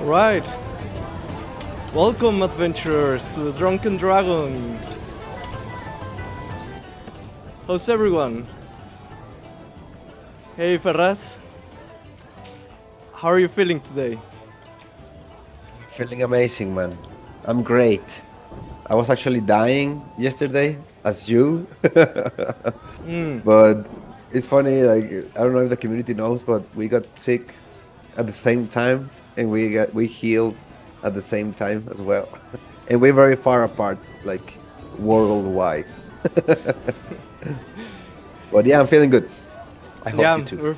Right. Welcome, adventurers, to the Drunken Dragon. How's everyone? Hey, Ferraz. How are you feeling today? Feeling amazing, man. I'm great. I was actually dying yesterday, as you. Mm, But it's funny, like I don't know if the community knows, but we got sick at the same time, and we healed at the same time as well. And we're very far apart, like worldwide. But yeah, I'm feeling good. I hope you yeah, too. we're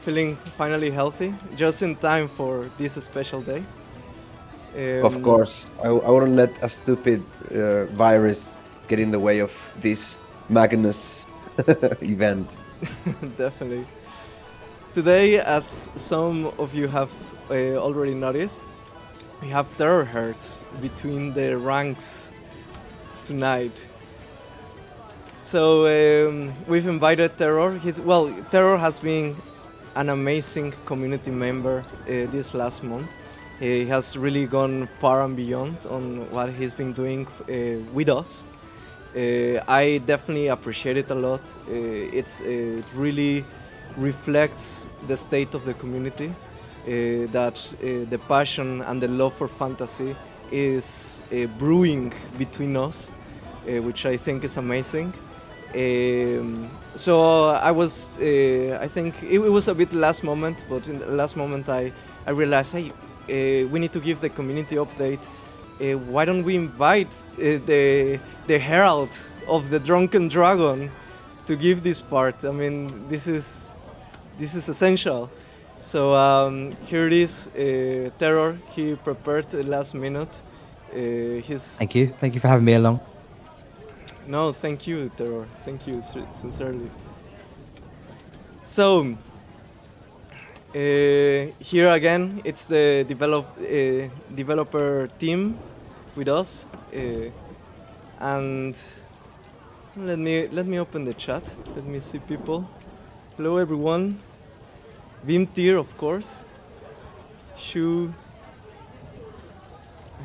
feeling finally healthy, just in time for this special day. Of Um, course, I wouldn't let a stupid virus get in the way of this Magnus event. Definitely. Today, as some of you have already noticed, we have terror herds between the ranks tonight. So we've invited Terror. Terror has been an amazing community member this last month. He has really gone far and beyond on what he's been doing with us. I definitely appreciate it a lot. It really reflects the state of the community. That the passion and the love for fantasy is brewing between us, which I think is amazing. So I think it was a bit last moment, but in the last moment I realized, hey, we need to give the community update. Why don't we invite the herald of the Drunken Dragon to give this part? I mean, this is essential. So here it is, Terror. He prepared the last minute. His Thank you. Thank you for having me along. No, thank you, Terror. Thank you sincerely. So here again, it's the developer team with us, and let me open the chat. Let me see people. Hello, everyone. Vim Tier, of course. Shu.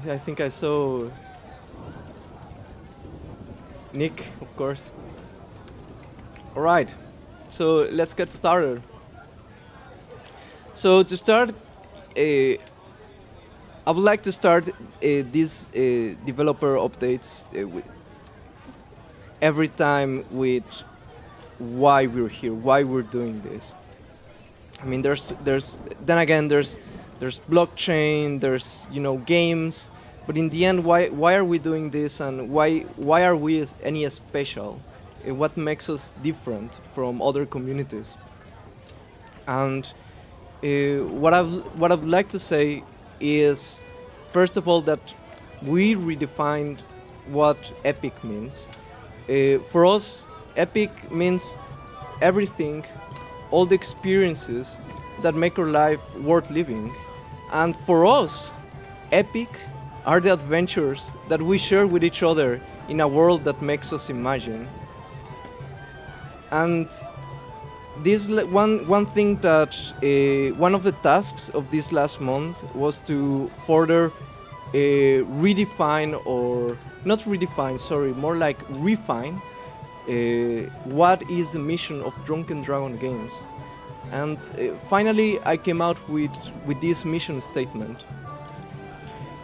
I think I saw Nick, of course. All right, so let's get started. So to start, I would like to start these developer updates every time with why we're here, why we're doing this. I mean, there's blockchain, there's games, but in the end, why are we doing this, and why are we any special? What makes us different from other communities? And what I'd like to say is, first of all, that we redefined what epic means. For us, epic means everything, all the experiences that make our life worth living. And for us, epic are the adventures that we share with each other in a world that makes us imagine. And this one thing that one of the tasks of this last month was to further redefine, or not redefine, sorry, more like refine what is the mission of Drunken Dragon Games. And finally I came out with this mission statement.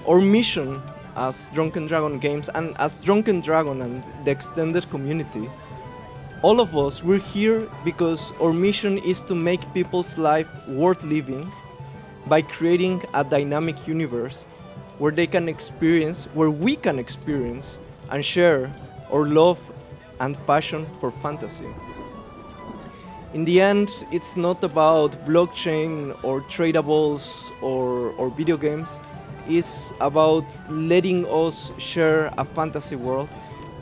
Our mission as Drunken Dragon Games, and as Drunken Dragon and the extended community, all of us, we're here because our mission is to make people's life worth living by creating a dynamic universe where we can experience and share our love and passion for fantasy. In the end, it's not about blockchain or tradables or video games. It's about letting us share a fantasy world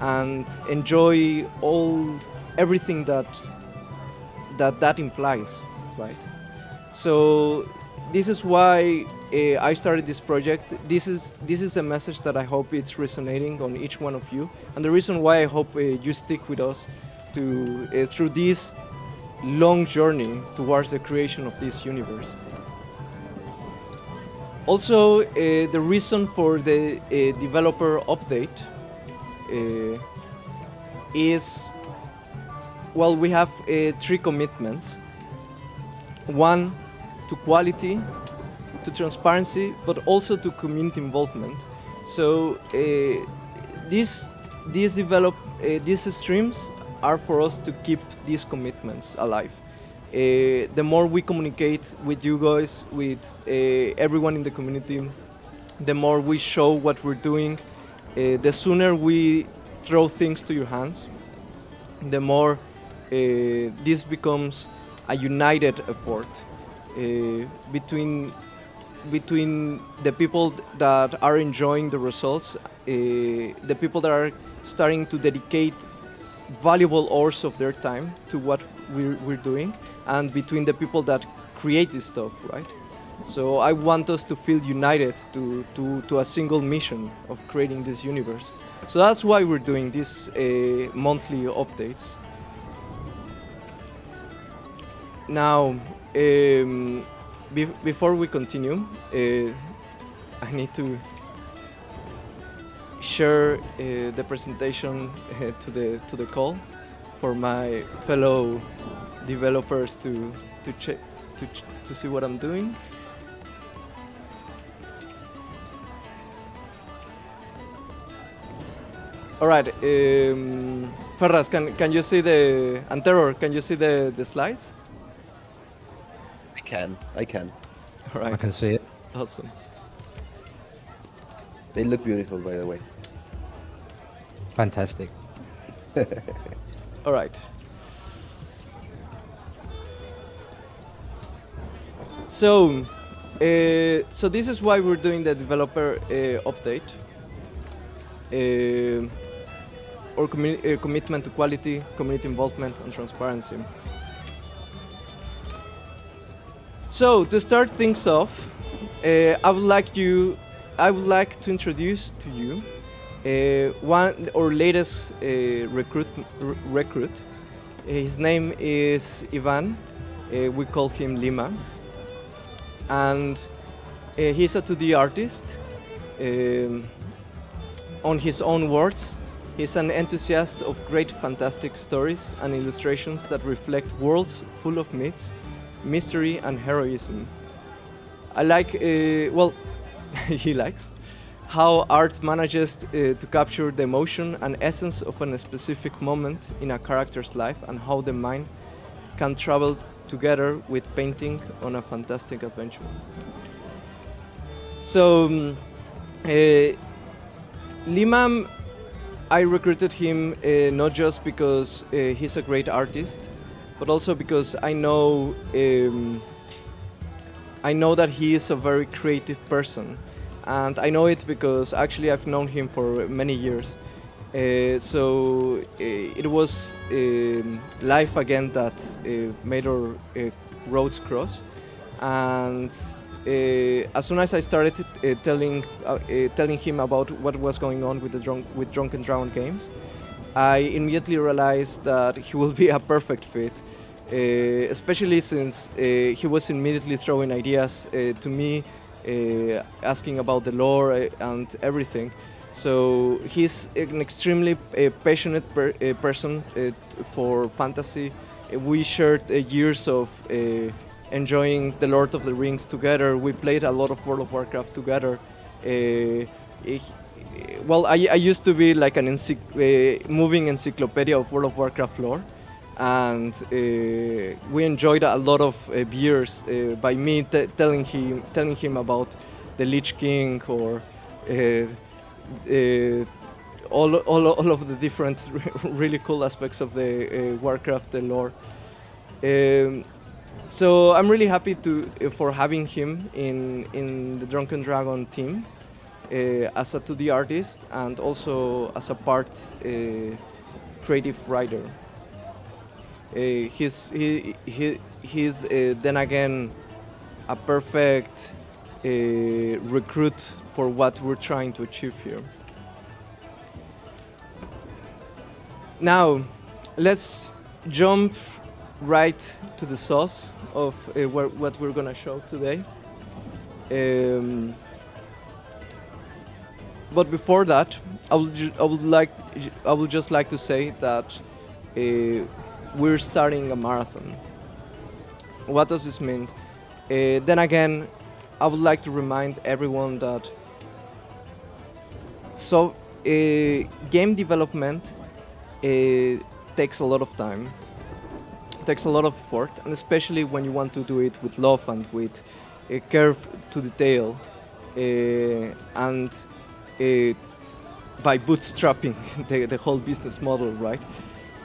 and enjoy everything that implies, right? So this is why I started this project. This is a message that I hope it's resonating on each one of you, and the reason why I hope you stick with us through this long journey towards the creation of this universe. Also, the reason for the developer update is, well, we have 3 commitments. 1, to quality, to transparency, but also to community involvement. So these streams are for us to keep these commitments alive. The more we communicate with you guys, with everyone in the community, the more we show what we're doing, the sooner we throw things to your hands, the more this becomes a united effort between the people that are enjoying the results, the people that are starting to dedicate valuable hours of their time to what we're doing, and between the people that create this stuff, right? So I want us to feel united to a single mission of creating this universe. So that's why we're doing these monthly updates. Now, before we continue, I need to share the presentation to the call for my fellow developers to see what I'm doing. All right, Ferraz, can you see and Terror, can you see the slides? I can. All right. I can see it. Awesome. They look beautiful, by the way. Fantastic. All right. So this is why we're doing the developer update. Or commitment to quality, community involvement, and transparency. So to start things off, I would like to introduce to you our latest recruit. His name is Ivan. We call him Lima, and he's a 2D artist. On his own words, he's an enthusiast of great fantastic stories and illustrations that reflect worlds full of myths, mystery, and heroism. I like, he likes how art manages to capture the emotion and essence of a specific moment in a character's life, and how the mind can travel together with painting on a fantastic adventure. So, Lima, I recruited him not just because he's a great artist, but also because I know that he is a very creative person, and I know it because actually I've known him for many years. So it was life again that made our roads cross, and as soon as I started telling him about what was going on with Drunken games, I immediately realized that he will be a perfect fit, especially since he was immediately throwing ideas to me, asking about the lore and everything. So he's an extremely passionate person for fantasy. We shared years of enjoying the Lord of the Rings together. We played a lot of World of Warcraft together. I used to be like an moving encyclopedia of World of Warcraft lore, and we enjoyed a lot of beers by me telling him about the Lich King or all of the different really cool aspects of the Warcraft lore. So I'm really happy for having him in the Drunken Dragon team as a 2D artist and also as a part creative writer. He's then again a perfect recruit for what we're trying to achieve here. Now, let's jump right to the sauce of what we're gonna show today. Um, but before that, I would just like to say that we're starting a marathon. What does this mean? Then again, I would like to remind everyone that game development takes a lot of time, takes a lot of effort, and especially when you want to do it with love and with care to detail, and by bootstrapping the whole business model, right?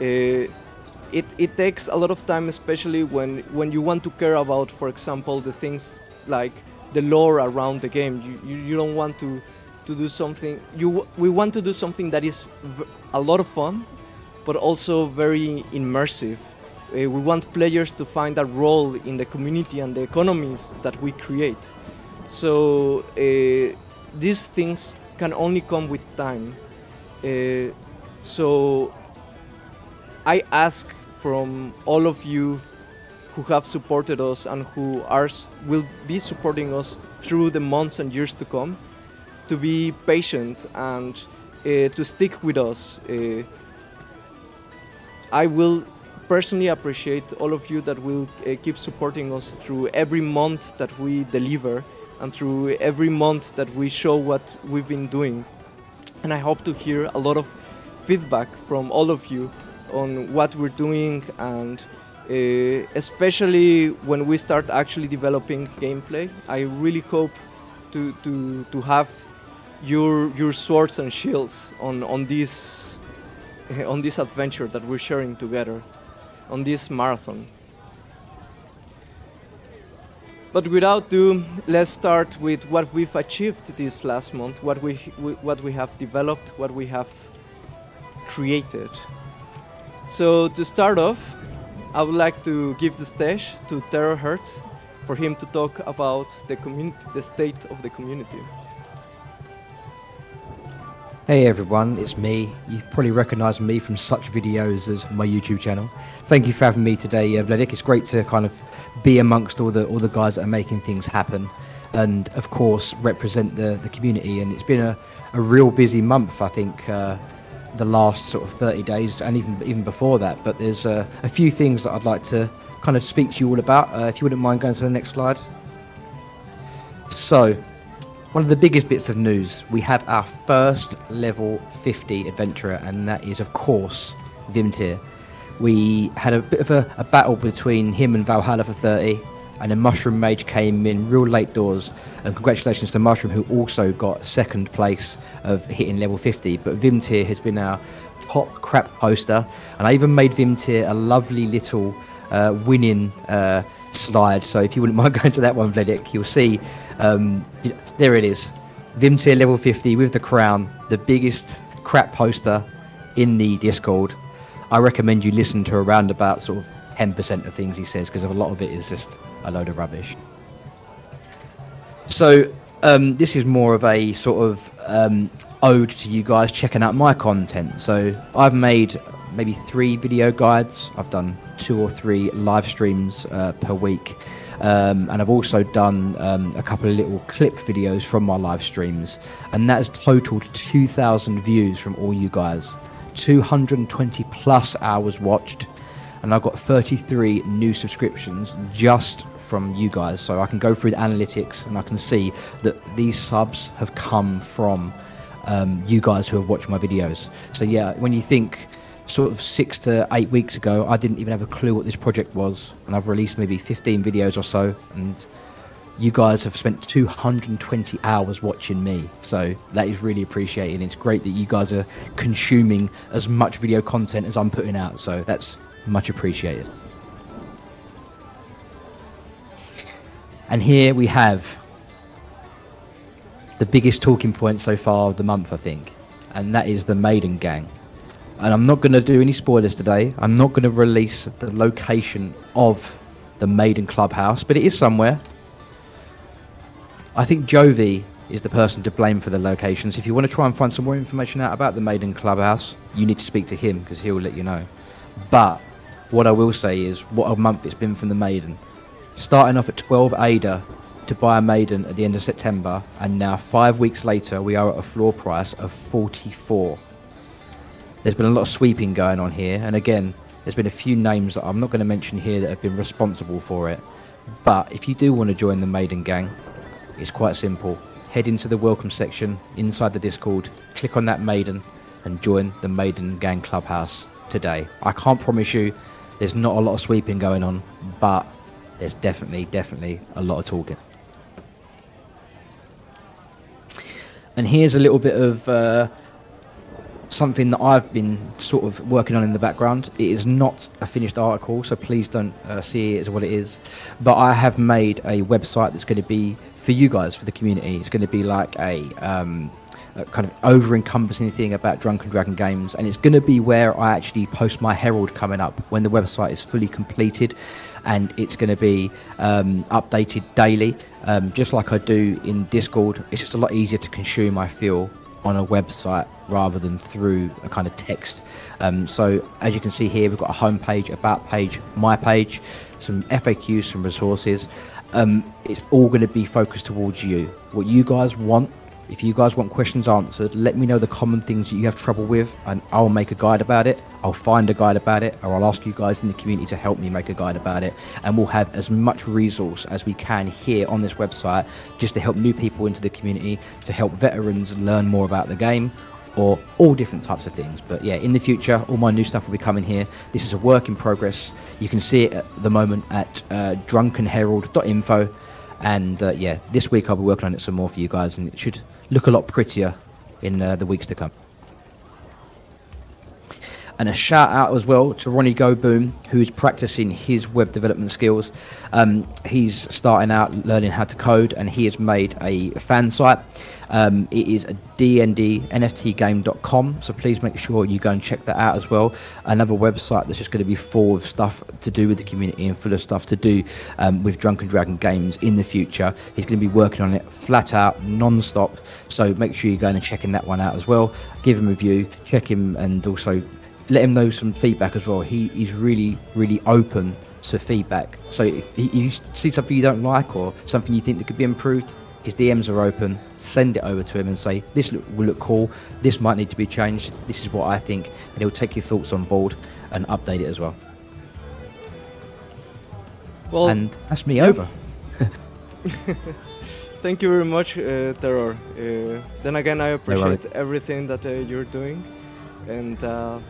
It takes a lot of time, especially when you want to care about, for example, the things like the lore around the game. You don't want to do something. We want to do something that is a lot of fun, but also very immersive. We want players to find a role in the community and the economies that we create. So these things can only come with time. So I ask from all of you who have supported us and who will be supporting us through the months and years to come, to be patient and to stick with us. I will personally appreciate all of you that will keep supporting us through every month that we deliver and through every month that we show what we've been doing. And I hope to hear a lot of feedback from all of you on what we're doing, and especially when we start actually developing gameplay. I really hope to have your swords and shields on this adventure that we're sharing together, on this marathon. But without ado, let's start with what we've achieved this last month, what we have developed, what we have created. So to start off, I would like to give the stage to Terahertz for him to talk about the community, the state of the community. Hey everyone, it's me. You probably recognise me from such videos as my YouTube channel. Thank you for having me today, Vladik. It's great to kind of be amongst all the guys that are making things happen, and of course represent the community. And it's been a real busy month, I think, the last sort of 30 days and even before that. But there's a few things that I'd like to kind of speak to you all about. If you wouldn't mind going to the next slide. So, one of the biggest bits of news, we have our first level 50 adventurer, and that is of course Vimtir. We had a bit of a battle between him and Valhalla for 30, and then Mushroom Mage came in real late doors, and congratulations to Mushroom, who also got second place of hitting level 50. But Vimtir has been our top crap poster, and I even made Vimtir a lovely little winning slide. So if you wouldn't mind going to that one, Vladik, you'll see there it is, Vimtir level 50 with the crown, the biggest crap poster in the Discord. I recommend you listen to around about sort of 10% of things he says, because a lot of it is just a load of rubbish. So this is more of a sort of ode to you guys checking out my content. So I've made maybe 3 video guides, I've done 2 or 3 live streams per week, and I've also done a couple of little clip videos from my live streams, and that has totaled 2,000 views from all you guys, 220 plus hours watched, and I've got 33 new subscriptions just from you guys. So I can go through the analytics and I can see that these subs have come from you guys who have watched my videos. So yeah, when you think sort of 6 to 8 weeks ago, I didn't even have a clue what this project was, and I've released maybe 15 videos or so, and you guys have spent 220 hours watching me. So that is really appreciated. It's great that you guys are consuming as much video content as I'm putting out, so that's much appreciated. And here we have the biggest talking point so far of the month, I think, and that is the Maiden Gang. And I'm not going to do any spoilers today. I'm not going to release the location of the Maiden Clubhouse, but it is somewhere. I think Jovi is the person to blame for the locations. If you want to try and find some more information out about the Maiden Clubhouse, you need to speak to him, because he'll let you know. But what I will say is what a month it's been from the Maiden. Starting off at 12 ADA to buy a maiden at the end of September, and now 5 weeks later we are at a floor price of 44. There's been a lot of sweeping going on here, and again, there's been a few names that I'm not going to mention here that have been responsible for it. But if you do want to join the maiden gang, it's quite simple. Head into the welcome section inside the Discord, click on that maiden, and join the maiden gang clubhouse today. I can't promise you there's not a lot of sweeping going on, but there's definitely a lot of talking. And here's a little bit of something that I've been sort of working on in the background. It is not a finished article, so please don't see it as what it is. But I have made a website that's going to be for you guys, for the community. It's going to be like a kind of over-encompassing thing about Drunken Dragon games, and it's going to be where I actually post my herald coming up when the website is fully completed, and it's going to be updated daily, just like I do in Discord. It's just a lot easier to consume, I feel, on a website rather than through a kind of text. So as you can see here, we've got a home page, about page, my page, some FAQs, some resources. It's all going to be focused towards you, what you guys want. If you guys want questions answered, let me know the common things that you have trouble with, and I'll make a guide about it. I'll find a guide about it, or I'll ask you guys in the community to help me make a guide about it. And we'll have as much resource as we can here on this website, just to help new people into the community, to help veterans learn more about the game, or all different types of things. But yeah, in the future, all my new stuff will be coming here. This is a work in progress. You can see it at the moment at drunkenherald.info. And yeah, this week I'll be working on it some more for you guys, and it should look a lot prettier in the weeks to come. And a shout out as well to Ronnie Go Boom, who's practicing his web development skills. He's starting out learning how to code, and he has made a fan site. It is a dndnftgame.com, so please make sure you go and check that out as well. Another website that's just going to be full of stuff to do with the community and full of stuff to do with Drunken Dragon games in the future. He's going to be working on it flat out, non-stop, so make sure you go and check that one out as well. Give him a review, check him, and also let him know some feedback as well. He's really open to feedback. So if you see something you don't like or something you think that could be improved, his DMs are open. Send it over to him and say, this will look cool, this might need to be changed, this is what I think, and he'll take your thoughts on board and update it as well. Well, and that's me over. Thank you very much, Terror. Then again, I appreciate everything that you're doing. And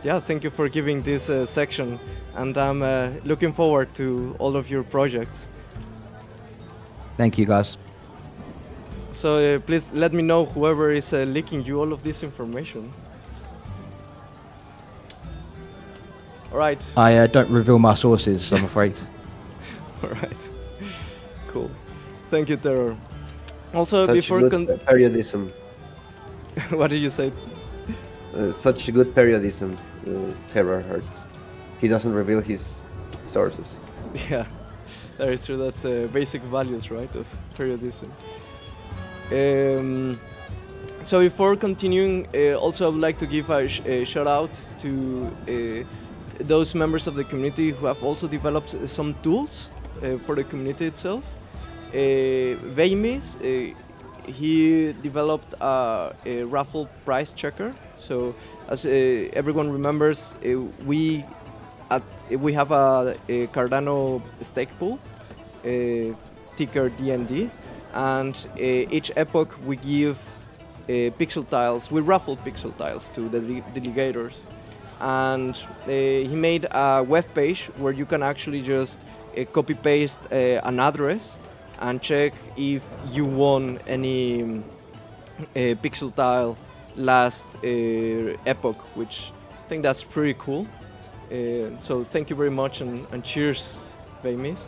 yeah, thank you for giving this section, and I'm looking forward to all of your projects. Thank you, guys. So please let me know whoever is leaking you all of this information. All right. I don't reveal my sources, I'm afraid. All right. Cool. Thank you, Terror. Also, such before good periodism. What did you say? Such good periodism, Terror hurts. He doesn't reveal his sources. Yeah, that is true. That's basic values, right, of periodism. So before continuing, also I would like to give a shout out to those members of the community who have also developed some tools for the community itself. Veimis, he developed a raffle price checker. So as everyone remembers, we have a Cardano stake pool, ticker DND, and each epoch we give pixel tiles. We raffle pixel tiles to the delegators, and he made a web page where you can actually just copy paste an address and check if you won any pixel tile last epoch, which I think that's pretty cool. So thank you very much, and cheers, Veimis.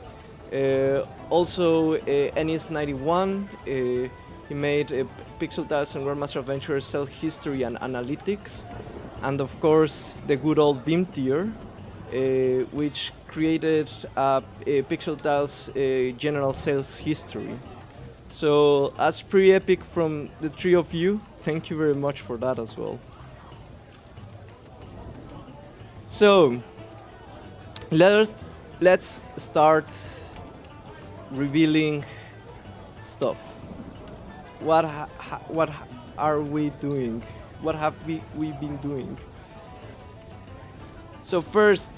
Also, Ennis91, he made Pixel Tiles and Grandmaster Adventure Sell History and Analytics, and of course the good old Vim tier, which created a Pixel Tiles general sales history. So that's pretty epic from the three of you. Thank you very much for that as well. So let's start revealing stuff. What are we doing? What have we been doing? So first,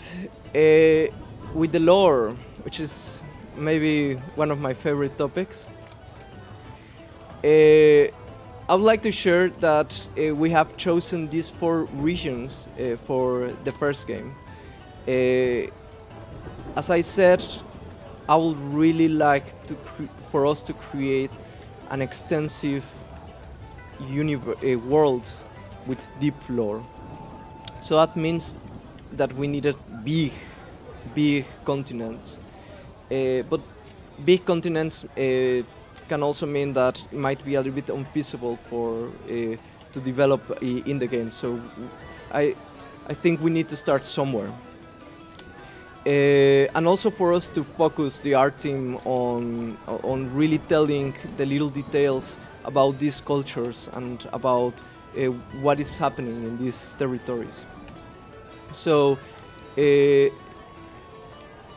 with the lore, which is maybe one of my favorite topics, I would like to share that we have chosen these 4 regions for the first game. As I said, I would really like to for us to create an extensive world with deep lore. So that means that we needed big continents. But big continents can also mean that it might be a little bit unfeasible for to develop in the game. So I think we need to start somewhere. And also for us to focus the art team on really telling the little details about these cultures and about what is happening in these territories. So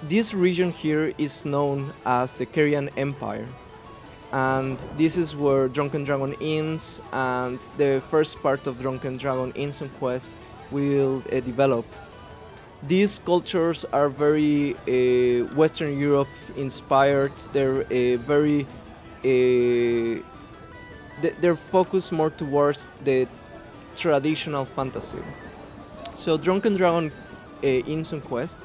this region here is known as the Carian Empire, and this is where Drunken Dragon ends, and the first part of Drunken Dragon Instant Quest will develop. These cultures are very Western Europe inspired. They're they're focused more towards the traditional fantasy. So Drunken Dragon Instant Quest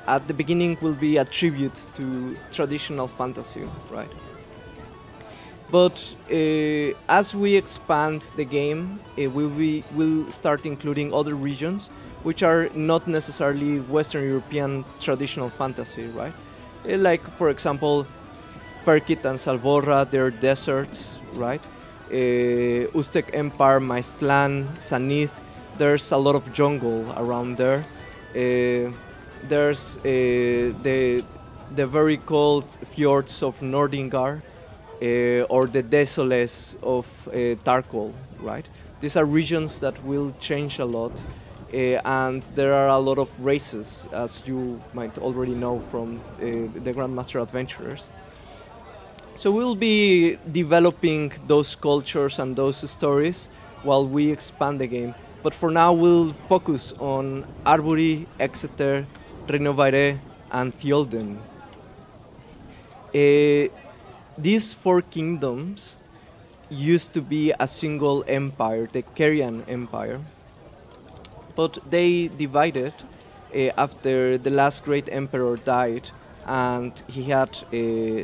at the beginning will be a tribute to traditional fantasy, right? But as we expand the game, we'll start including other regions which are not necessarily Western European traditional fantasy, right? Like, for example, Ferkit and Salvorra, they're deserts, right? Uztec Empire, Maiztlan, Sanith, there's a lot of jungle around there. There's the very cold fjords of Nordingar, or the Desoles of Tarkol, right? These are regions that will change a lot, and there are a lot of races, as you might already know from the Grandmaster Adventurers. So we'll be developing those cultures and those stories while we expand the game. But for now, we'll focus on Arbury, Exeter, Renovaire, and Thiolden. These 4 kingdoms used to be a single empire, the Carian Empire, but they divided after the last great emperor died, and he had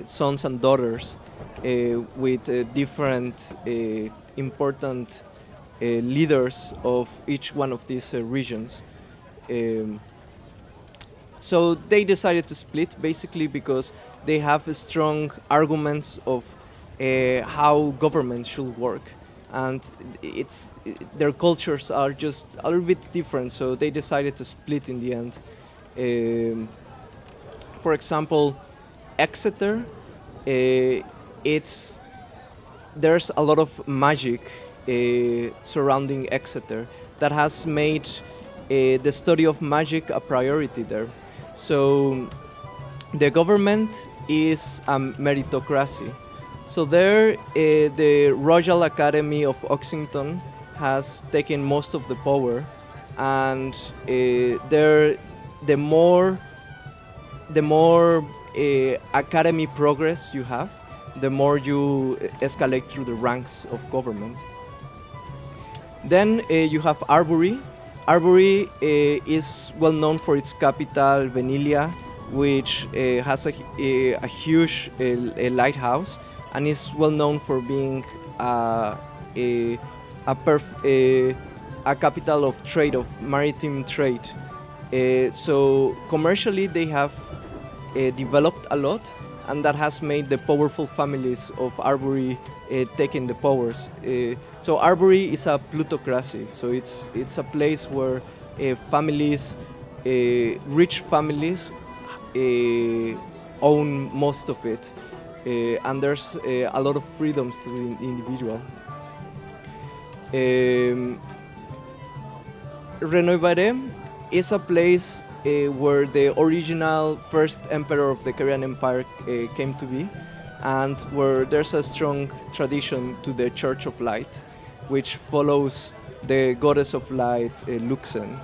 sons and daughters with different important leaders of each one of these regions. So they decided to split, basically because they have strong arguments of how government should work, and their cultures are just a little bit different, so they decided to split in the end. For example, Exeter, there's a lot of magic surrounding Exeter that has made the study of magic a priority there. So the government is a meritocracy. So there, the Royal Academy of Oxington has taken most of the power, and there, the more academy progress you have, the more you escalate through the ranks of government. Then you have Arbury. Arbury is well known for its capital, Venilia, which has a huge lighthouse, and is well known for being a capital of trade, of maritime trade. So commercially they have developed a lot, and that has made the powerful families of Arbury taking the powers. So Arbury is a plutocracy, so it's a place where families, rich families, own most of it, and there's a lot of freedoms to the individual. Renovaire is a place where the original first emperor of the Carian Empire came to be. and where there's a strong tradition to the Church of Light, which follows the goddess of light, Luxen.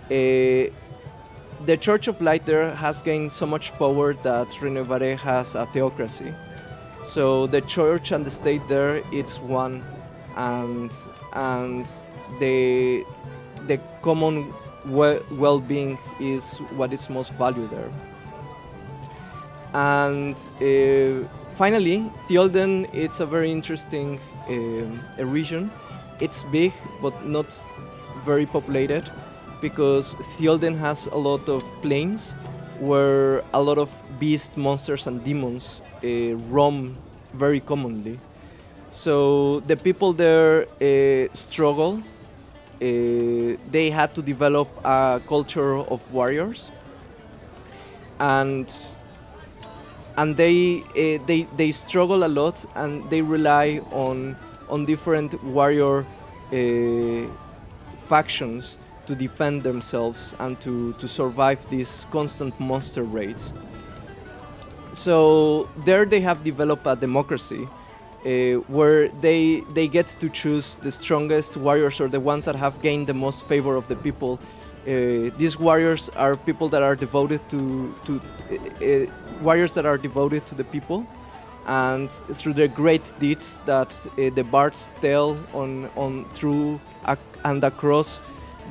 The Church of Light there has gained so much power that Renovare has a theocracy. So the church and the state there, it's one, and the common well-being is what is most valued there. And finally, Thiolden, it's a very interesting a region. It's big, but not very populated, because Thiolden has a lot of plains where a lot of beast monsters and demons roam very commonly. So the people there struggle. They had to develop a culture of warriors, and they struggle a lot, and they rely on different warrior factions to defend themselves and to survive these constant monster raids. So there they have developed a democracy where they get to choose the strongest warriors, or the ones that have gained the most favor of the people. These warriors are people that are devoted to warriors that are devoted to the people, and through their great deeds that the bards tell on through and across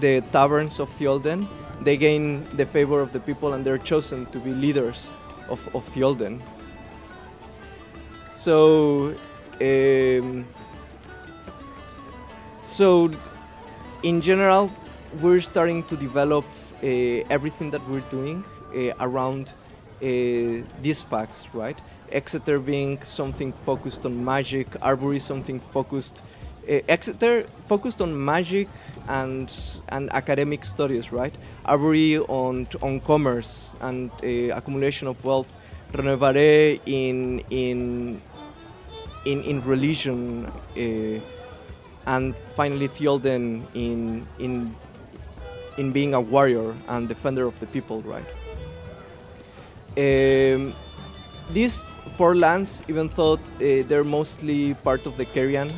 the taverns of Thiolden, they gain the favor of the people, and they're chosen to be leaders of Thiolden. So in general, we're starting to develop everything that we're doing around these facts, right? Exeter being something focused on magic, Arbory something focused. Exeter focused on magic and academic studies, right? Arbory on commerce and accumulation of wealth. Renovare in religion, and finally Thiolden in being a warrior and defender of the people, right? These four lands, even though they're mostly part of the Carian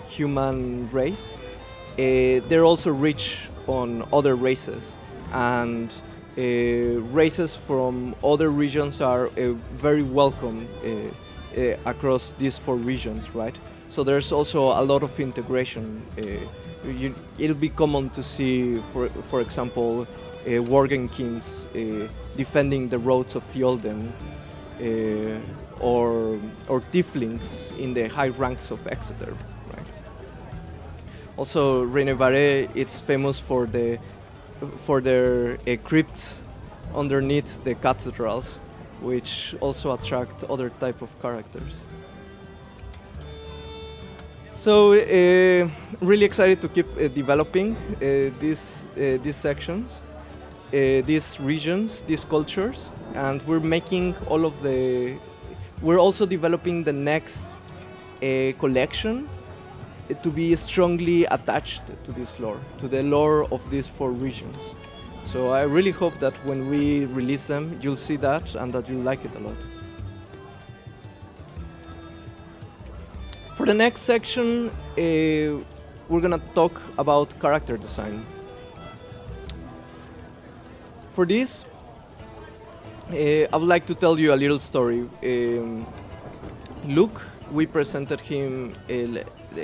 human race, they're also rich on other races, and races from other regions are very welcome across these four regions, right? So there's also a lot of integration. It'll be common to see, for example, Worgen kings defending the roads of Thiolden, or tieflings in the high ranks of Exeter, right? Also, Renovare, it's famous for their crypts underneath the cathedrals, which also attract other type of characters. So really excited to keep developing these sections, these regions, these cultures, and we're making all of the. We're also developing the next collection to be strongly attached to this lore, to the lore of these four regions. So I really hope that when we release them, you'll see that and that you'll like it a lot. For the next section, we're gonna talk about character design. For this, I would like to tell you a little story. Luke, we presented him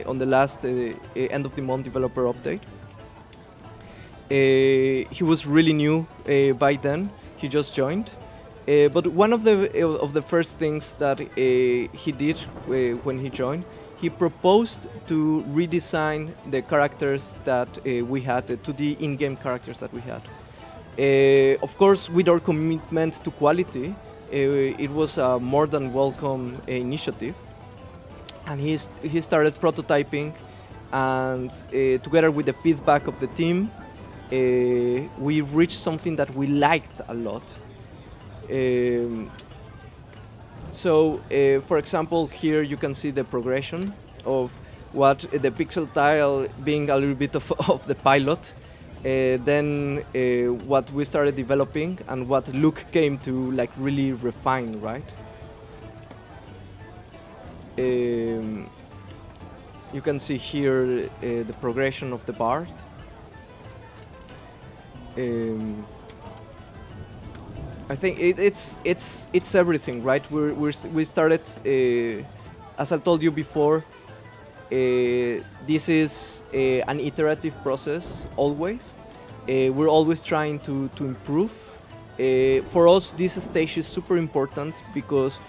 on the last end of the month developer update. He was really new by then. He just joined. But one of the first things that he did when he joined, he proposed to redesign the characters that we had, to the in-game characters that we had. Of course, with our commitment to quality, it was a more than welcome initiative. And he started prototyping, and together with the feedback of the team, we reached something that we liked a lot. So, for example, here you can see the progression of what the pixel tile being a little bit of the pilot, then what we started developing and what Luke came to like really refine, right? Um, you can see here the progression of the bard. Um, I think it's everything, right? We started, as I told you before. This is an iterative process always. We're always trying to improve. For us, this stage is super important because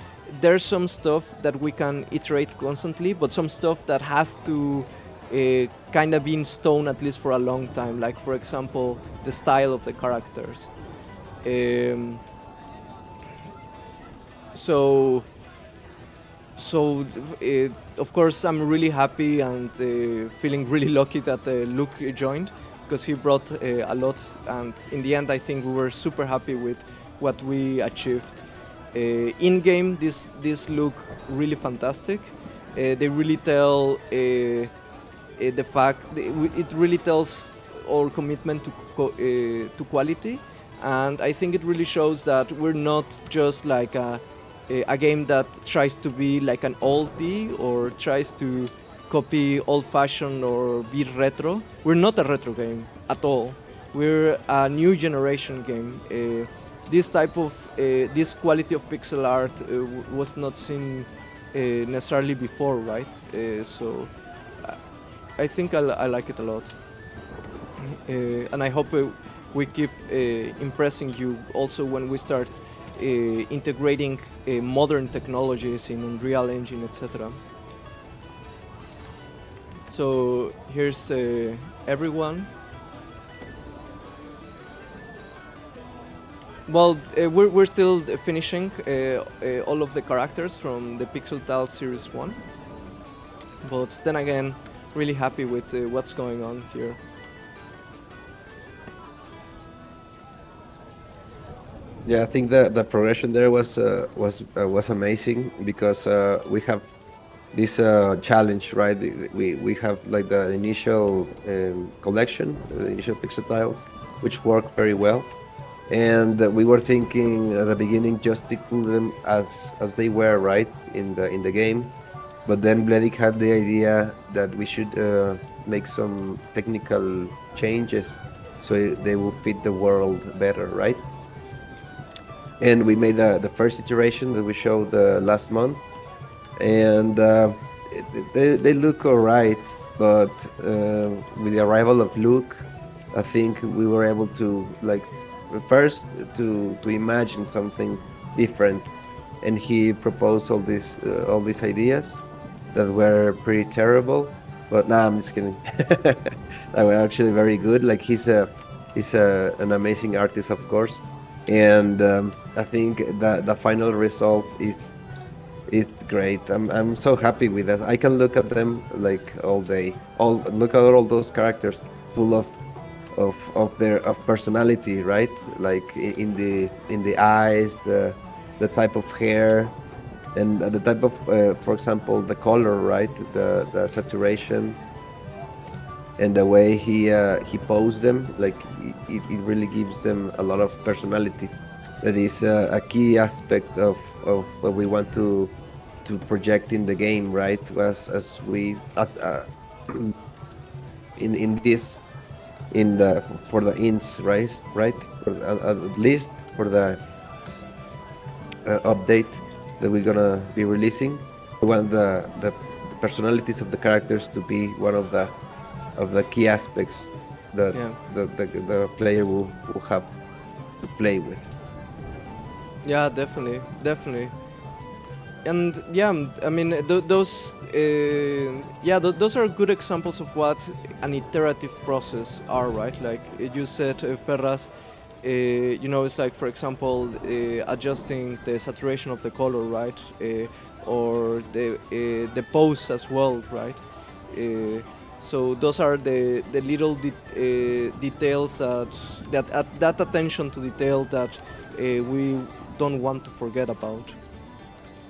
there's some stuff that we can iterate constantly, but some stuff that has to kind of be in stone at least for a long time. Like, for example, the style of the characters. Um, so of course, I'm really happy and feeling really lucky that Luke joined, because he brought a lot, and in the end I think we were super happy with what we achieved. In game, this look really fantastic. They really tell the fact it really tells our commitment to quality, and I think it really shows that we're not just like a game that tries to be like an oldie or tries to copy old-fashioned or be retro. We're not a retro game at all. We're a new generation game. This type of this quality of pixel art was not seen necessarily before, right? So I think I like it a lot, and I hope we keep impressing you also when we start integrating modern technologies in Unreal Engine, etc. So here's everyone. Well, we're still finishing all of the characters from the Pixel Tile Series 1, but then again, really happy with what's going on here. Yeah, I think the progression there was amazing because we have this challenge, right? We have like the initial collection, the initial pixel tiles, which work very well, and we were thinking at the beginning just to include them as they were, right, in the game, but then Bledick had the idea that we should make some technical changes so they will fit the world better, right? And we made the first iteration that we showed last month, and they look alright, but with the arrival of Luke, I think we were able to like first to imagine something different, and he proposed all these ideas that were pretty terrible, but nah, I'm just kidding. They were actually very good. Like he's an amazing artist, of course, and I think that the final result is great. I'm so happy with that. I can look at them like all day. Look at all those characters full of their personality, right? Like in the eyes, the type of hair, and the type of for example the color, right? The saturation and the way he posed them, like it really gives them a lot of personality. That is a key aspect of what we want to project in the game, right? As in this for the ints, right? For, at least for the update that we're gonna be releasing, we want the personalities of the characters to be one of the key aspects that the player will have to play with. Yeah, definitely. And yeah, I mean, those are good examples of what an iterative process are, right? Like you said, Ferraz, it's like, for example, adjusting the saturation of the color, right? Or the pose as well, right? So those are the little details that attention to detail that we don't want to forget about.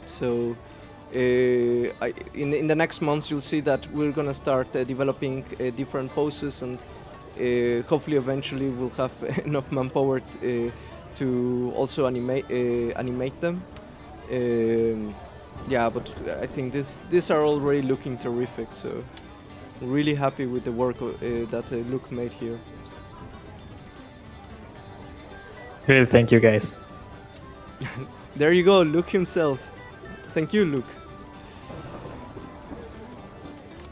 So in the next months you'll see that we're gonna start developing different poses, and hopefully eventually we'll have enough manpower to also animate them. Yeah, but I think these are already looking terrific. So really happy with the work that Luke made here. Really, thank you guys. There you go, Luke himself. Thank you, Luke.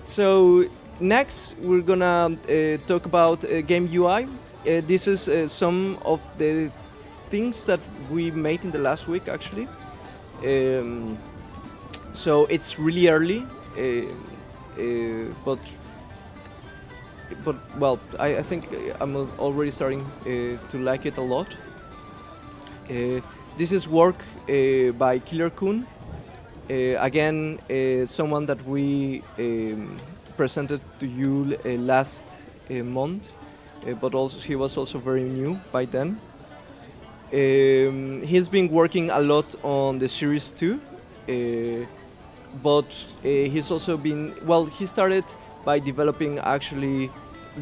So next we're gonna talk about game UI. This is some of the things that we made in the last week, actually. So it's really early, but well, I think I'm already starting to like it a lot. This is work by Killer Kun. Again, someone that we presented to you last month, but also he was also very new by then. He's been working a lot on the Series 2, but he's also been, well, he started by developing actually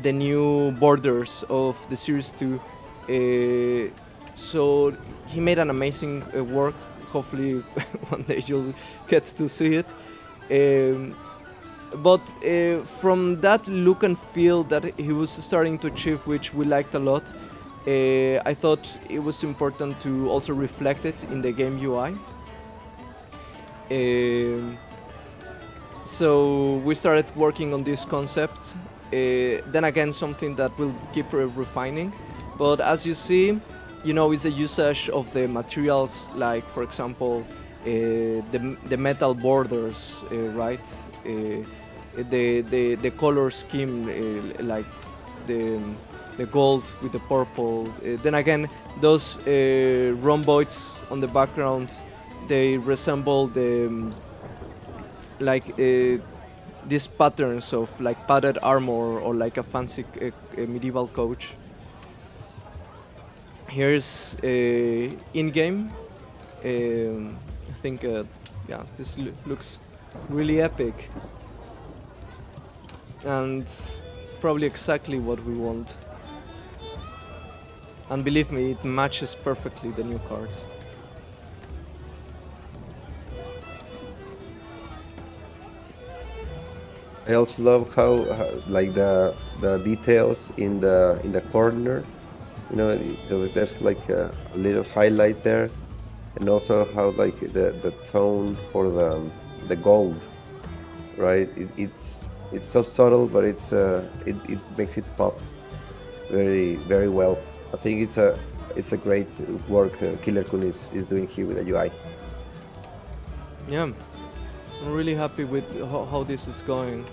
the new borders of the Series 2. So he made an amazing work. Hopefully one day you'll get to see it. But from that look and feel that he was starting to achieve, which we liked a lot, I thought it was important to also reflect it in the game UI. So we started working on these concepts. Then again, something that we'll keep refining. But as you see, you know, it's the usage of the materials, like for example, the metal borders, right? The color scheme, like the gold with the purple. Then again, those rhomboids on the background, they resemble the like these patterns of like padded armor or like a fancy medieval coach. Here's in-game. I think, yeah, this looks really epic, and probably exactly what we want. And believe me, it matches perfectly the new cards. I also love how like the details in the corner. You know, there's like a little highlight there, and also how like the tone for the gold, right? It's so subtle, but it makes it pop very well. I think it's a great work Killer Kun is doing here with the UI. Yeah, I'm really happy with how this is going.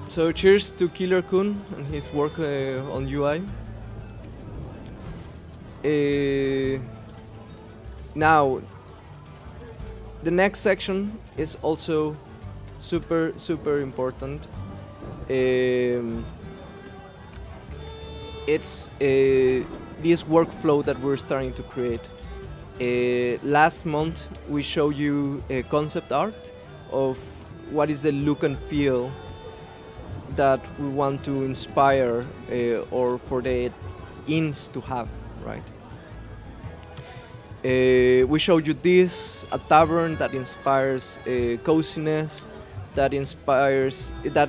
So cheers to Killer Kun and his work on UI. Now, the next section is also super important. It's this workflow that we're starting to create. Last month we showed you a concept art of what is the look and feel that we want to inspire or for the inns to have, right? We showed you this, a tavern that inspires coziness, that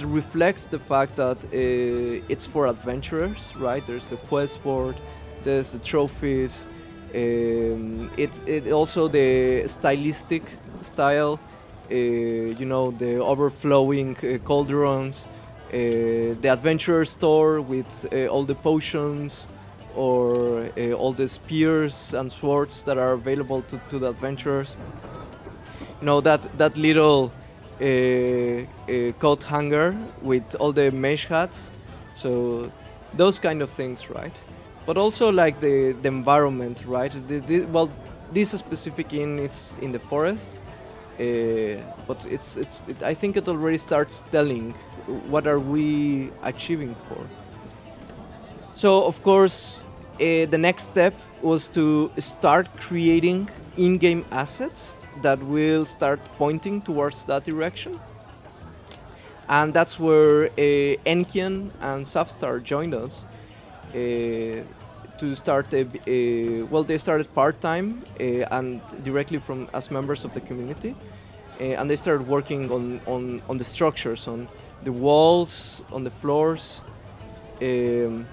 reflects the fact that it's for adventurers, right? There's the quest board, there's the trophies, it also the stylistic style, you know, the overflowing cauldrons, the adventurer store with all the potions or all the spears and swords that are available to the adventurers. You know, that little coat hanger with all the mesh hats. So those kind of things, right? But also like the environment, right? Well, this specific inn, it's in the forest, but I think it already starts telling what are we achieving for. So of course, the next step was to start creating in-game assets that will start pointing towards that direction. And that's where Enkian and Substar joined us to start well, they started part-time and directly from as members of the community, and they started working on the structures, on the walls, on the floors, um,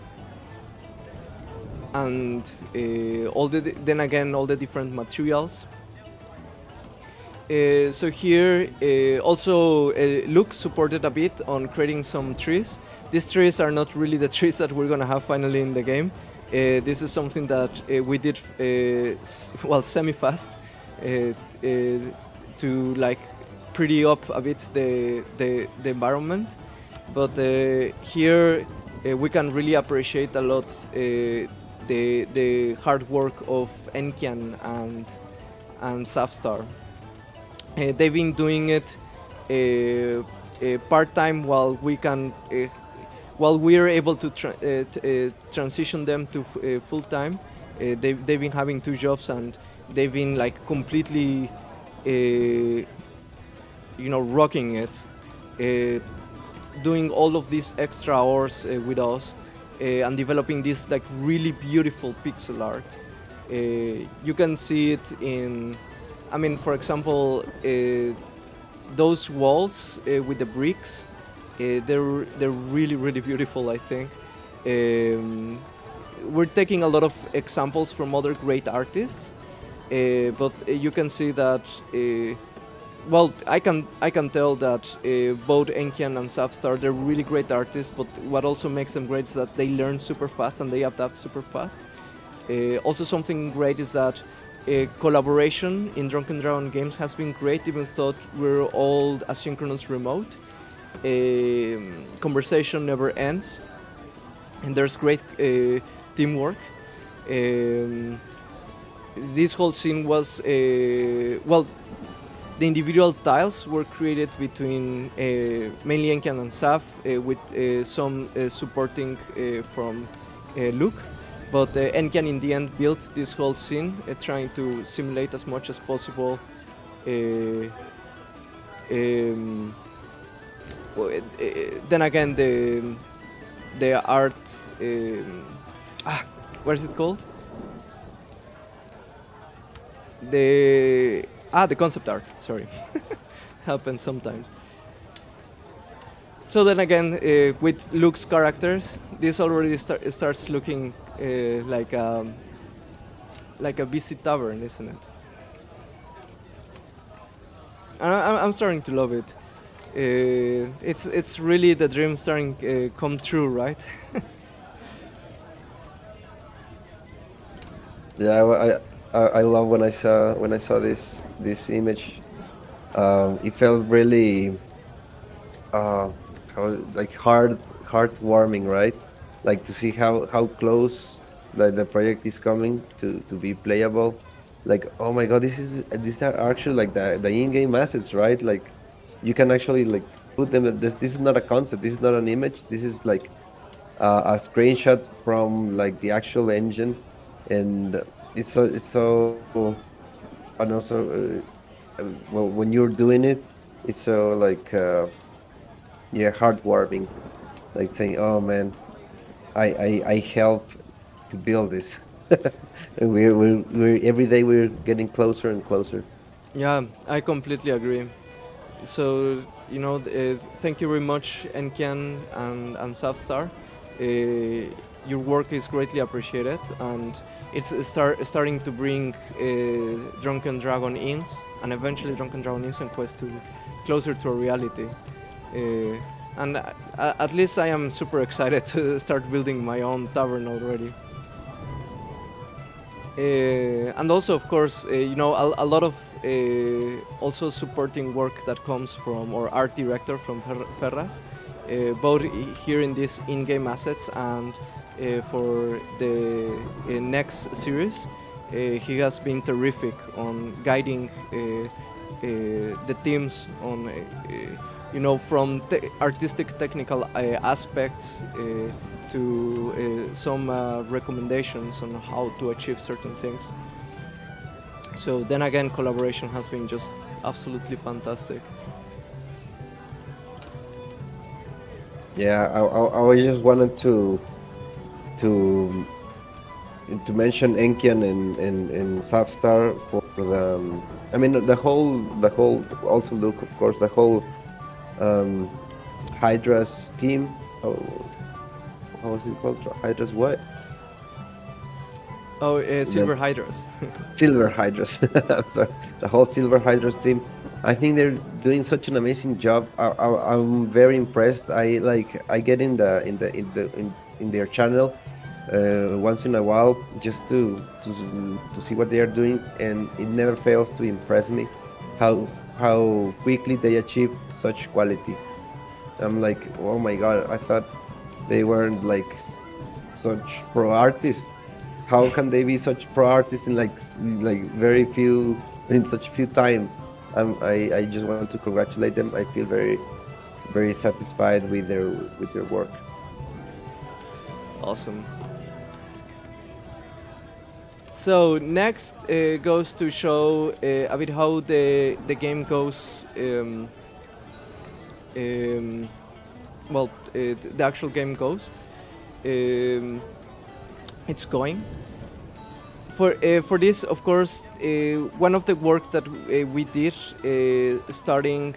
and then again all the different materials. So here also Luke supported a bit on creating some trees. These trees are not really the trees that we're gonna have finally in the game. This is something that we did well, semi-fast to like pretty up a bit the environment. But here we can really appreciate a lot the hard work of Enkian and Safstar. They've been doing it part-time while we're able to transition them to full-time. They've been having 2 jobs, and they've been like completely rocking it, doing all of these extra hours with us, and developing this like really beautiful pixel art. You can see it in, I mean, for example, those walls with the bricks, they're really beautiful, I think. We're taking a lot of examples from other great artists, but you can see that. Well, I can tell that both Enkian and Safstar, they're really great artists, but what also makes them great is that they learn super fast and they adapt super fast. Also, something great is that collaboration in Drunken Dragon games has been great, even though we're all asynchronous remote. Conversation never ends, and there's great teamwork. This whole scene was, well, the individual tiles were created between mainly Enkian and Saf, with some supporting from Luke. But Enkian in the end built this whole scene, trying to simulate as much as possible then again the art, what is it called? The concept art, sorry. Happens sometimes. So then again, with Luke's characters, this already starts looking like a busy tavern, isn't it? I'm starting to love it. It's really the dream starting come true, right? Yeah, I love when I saw this image. It felt really like heartwarming, right? Like to see how close the project is coming to be playable. Like, oh my God, these are actually like the in-game assets, right? Like you can actually like put them. This is not a concept. This is not an image. This is like a screenshot from like the actual engine, and it's so and also well, when you're doing it, it's so like yeah, heartwarming. Like saying, oh man, I help to build this. And we're every day we're getting closer and closer. Yeah, I completely agree. So, thank you very much, Enkian and Safstar. Your work is greatly appreciated, and it's starting to bring Drunken Dragon Inns, and eventually Drunken Dragon Inns and Quest to closer to a reality. And at least I am super excited to start building my own tavern already. And also, of course, a lot of also supporting work that comes from our art director from Ferraz, both here in these in-game assets and for the next series. He has been terrific on guiding the teams on, from artistic technical aspects to some recommendations on how to achieve certain things. So then again, collaboration has been just absolutely fantastic. Yeah, I just wanted to to mention Enkian and Sapstar for the, I mean the whole also look, of course, the whole um, Hydra's team. How is it called? Hydra's what? Oh, The Silver Hydras. Silver Hydras. Sorry, the whole Silver Hydras team. I think they're doing such an amazing job. I'm very impressed. I get in their channel once in a while just to see what they are doing, and it never fails to impress me how quickly they achieve such quality. I'm like, oh my god! I thought they weren't like such pro artists. How can they be such pro artists in like very few in such few time? I just want to congratulate them. I feel very satisfied with their work. Awesome. So next goes to show a bit how the game goes. The actual game goes. It's going. For this, of course, one of the work that we did starting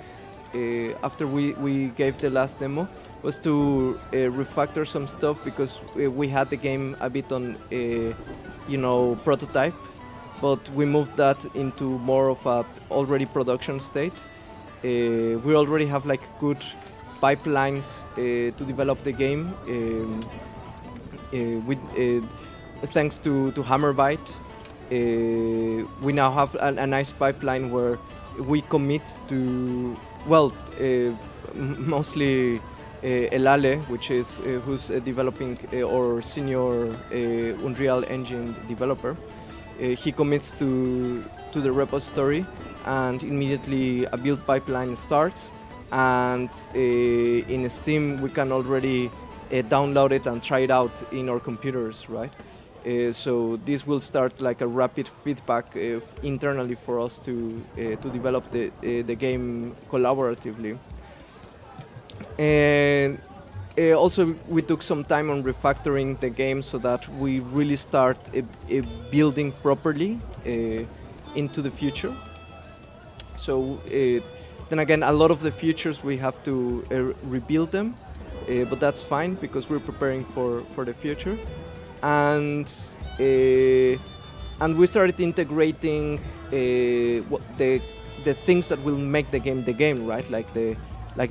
after we gave the last demo was to refactor some stuff, because we had the game a bit on prototype, but we moved that into more of a already production state. We already have like good pipelines to develop the game. Thanks to Hammerbyte, we now have a nice pipeline where we commit to, mostly Elale, which is who's developing or senior Unreal Engine developer. He commits to the repository, and immediately a build pipeline starts. And in Steam, we can already download it and try it out in our computers, right? So this will start like a rapid feedback internally for us to develop the game collaboratively. And also we took some time on refactoring the game so that we really start building properly into the future. So then again, a lot of the features we have to rebuild them, but that's fine because we're preparing for the future. And we started integrating the things that will make the game, right? Like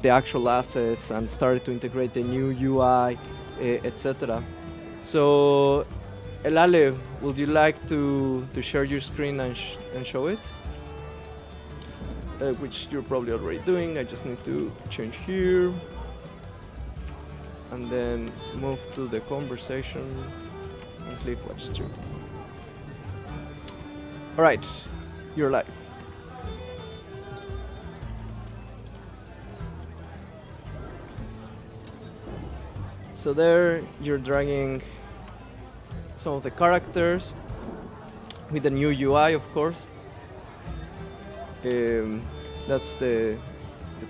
the actual assets, and started to integrate the new UI, etc. So, Elale, would you like to share your screen and show it? Which you're probably already doing. I just need to change here, and then move to the conversation. And click watch stream. Alright, you're live. So there you're dragging some of the characters with the new UI, of course. That's the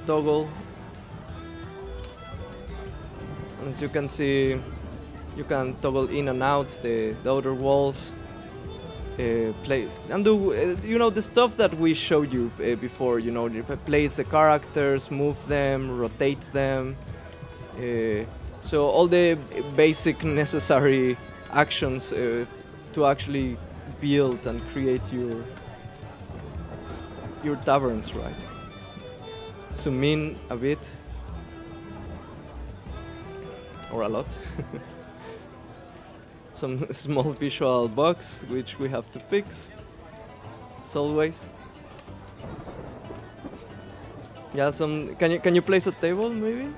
toggle. As you can see, you can toggle in and out the outer walls, play and do the stuff that we showed you before. Place the characters, move them, rotate them. So all the basic necessary actions to actually build and create your taverns, right? Zoom in a bit, or a lot. Some small visual bugs which we have to fix, as always. Yeah, can you place a table maybe?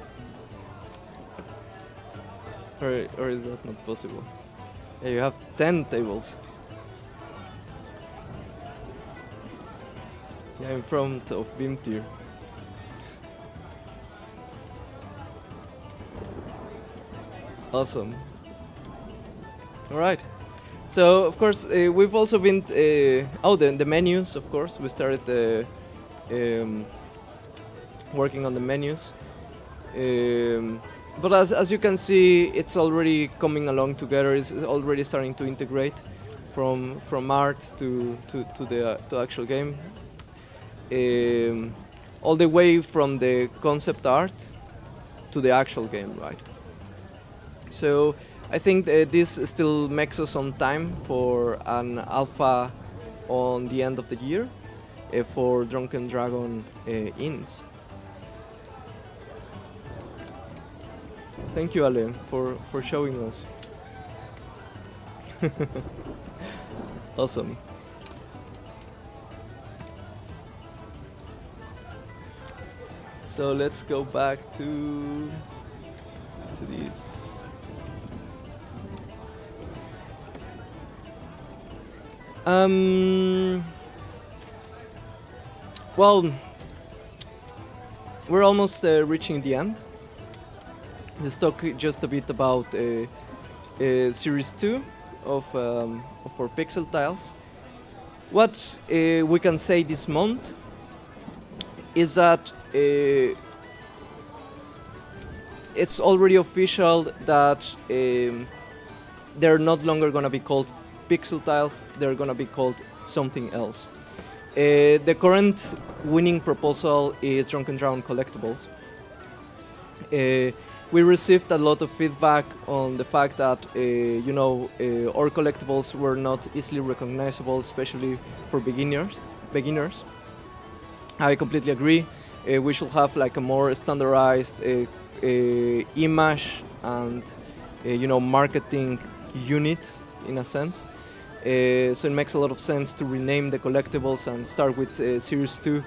Or is that not possible? Yeah, you have 10 tables. Yeah, in front of Beam tier. Awesome. Alright. So, of course, we've also been... the menus, of course. We started working on the menus. but as you can see, it's already coming along together. It's already starting to integrate from art to the actual game, all the way from the concept art to the actual game, right? So I think this still makes us on time for an alpha on the end of the year for Drunken Dragon Inns. Thank you, Ale, for showing us. Awesome. So let's go back to this. Well, we're almost reaching the end. Let's talk just a bit about Series 2 of our pixel tiles. What we can say this month is that it's already official that they're not longer going to be called pixel tiles, they're going to be called something else. The current winning proposal is Drunken Dragon Collectibles. We received a lot of feedback on the fact that our collectibles were not easily recognizable, especially for beginners. I completely agree. We should have like a more standardized image and marketing unit in a sense. So it makes a lot of sense to rename the collectibles and start with Series 2.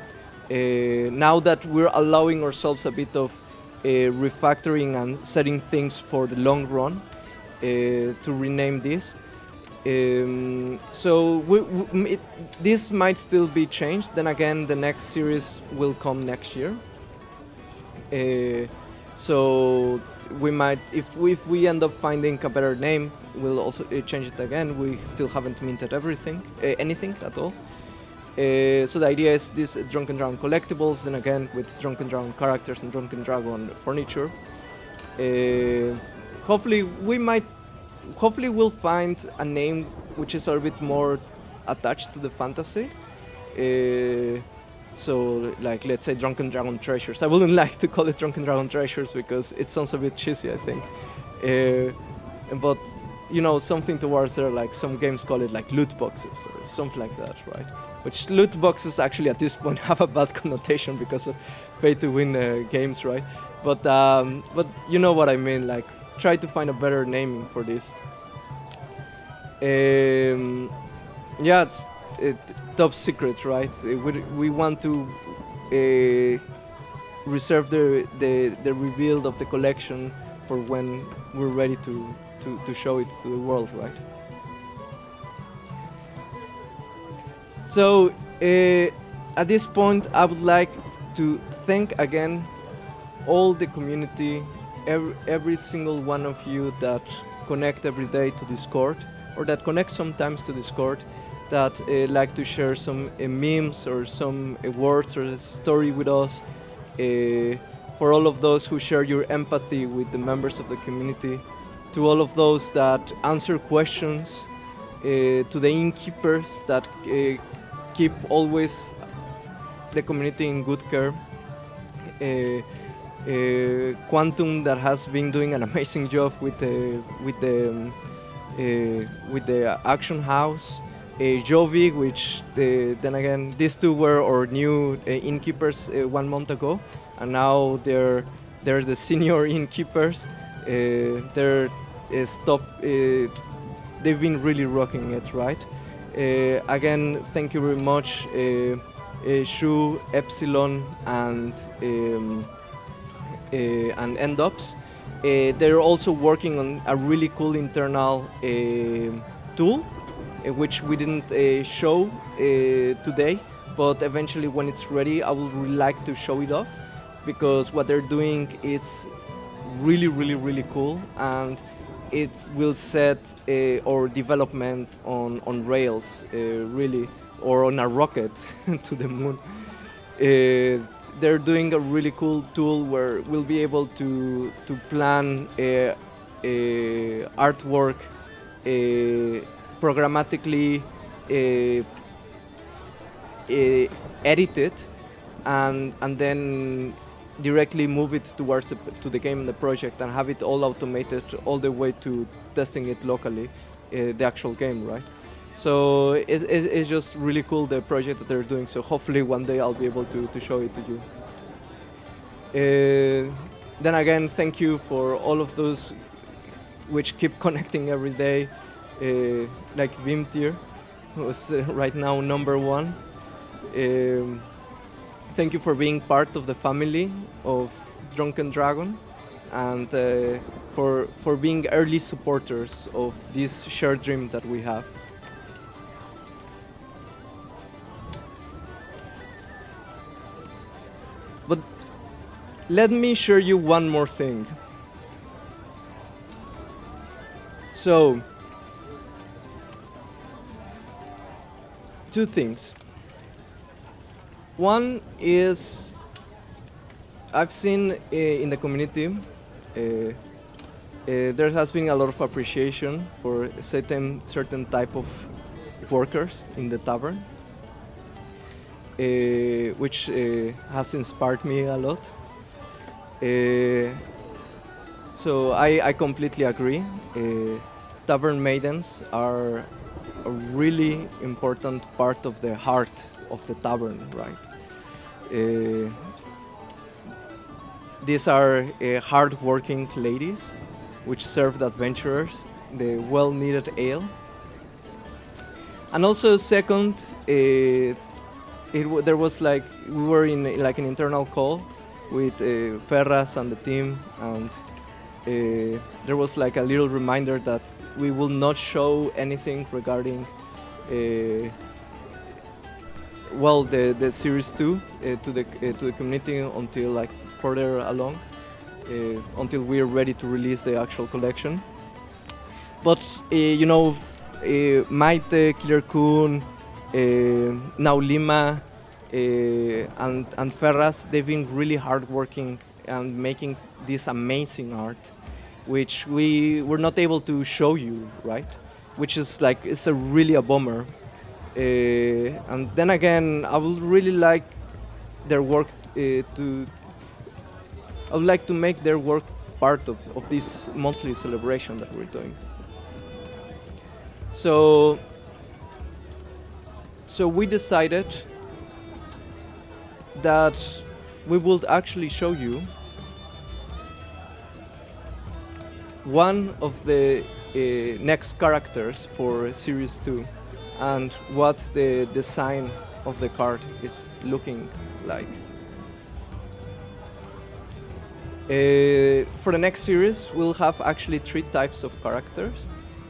Now that we're allowing ourselves a bit of refactoring and setting things for the long run, to rename this. So this might still be changed. Then again, the next series will come next year. So we might, if we end up finding a better name, we'll also change it again. We still haven't minted anything at all. So the idea is this Drunken Dragon collectibles, then again with Drunken Dragon characters and Drunken Dragon furniture. Hopefully we'll find a name which is a bit more attached to the fantasy. So like, let's say Drunken Dragon Treasures. I wouldn't like to call it Drunken Dragon Treasures because it sounds a bit cheesy, I think. But something towards there, like some games call it like loot boxes or something like that, right? Which loot boxes actually at this point have a bad connotation because of pay-to-win games, right? But you know what I mean. Like, try to find a better naming for this. Yeah, it's top secret, right? We want to reserve the reveal of the collection for when we're ready to show it to the world, right? So at this point, I would like to thank again all the community, every single one of you that connect every day to Discord, or that connect sometimes to Discord, that like to share some memes or some words or a story with us. For all of those who share your empathy with the members of the community, to all of those that answer questions, to the innkeepers that keep always the community in good care. Quantum that has been doing an amazing job with the Action House. Jovi, which then again, these two were our new innkeepers 1 month ago, and now they're the senior innkeepers. They've been really rocking it, right? Again, thank you very much, Shu, Epsilon, and Endops. They're also working on a really cool internal tool, which we didn't show today, but eventually when it's ready, I would really like to show it off, because what they're doing, it's really, really, really cool, and it will set our development on rails, really, or on a rocket to the moon. they're doing a really cool tool where we'll be able to plan artwork programmatically, edit it, and then directly move it towards to the game in the project and have it all automated all the way to testing it locally, the actual game, right? So it's just really cool, the project that they're doing. So hopefully one day I'll be able to show it to you. Then again, thank you for all of those which keep connecting every day, like Vimtir, who's right now #1. Thank you for being part of the family of Drunken Dragon, and for being early supporters of this shared dream that we have. But let me share you one more thing. So, two things. One is, I've seen in the community there has been a lot of appreciation for certain type of workers in the tavern, which has inspired me a lot. So I completely agree. Tavern maidens are a really important part of the heart of the tavern, right? These are hard-working ladies which serve the adventurers the well-needed ale. And also, second, there was like, we were in like an internal call with Ferras and the team, and there was like a little reminder that we will not show anything regarding the series 2 to the community until like further along, until we're ready to release the actual collection. But Maite, Killer Kun, now Lima, and Ferras, they've been really hardworking and making this amazing art, which we were not able to show you, right? Which is like, it's really a bummer. And then again, I would really like their work I would like to make their work part of this monthly celebration that we're doing. So we decided that we would actually show you one of the next characters for Series 2 and what the design of the card is looking like. For the next series, we'll have actually 3 types of characters.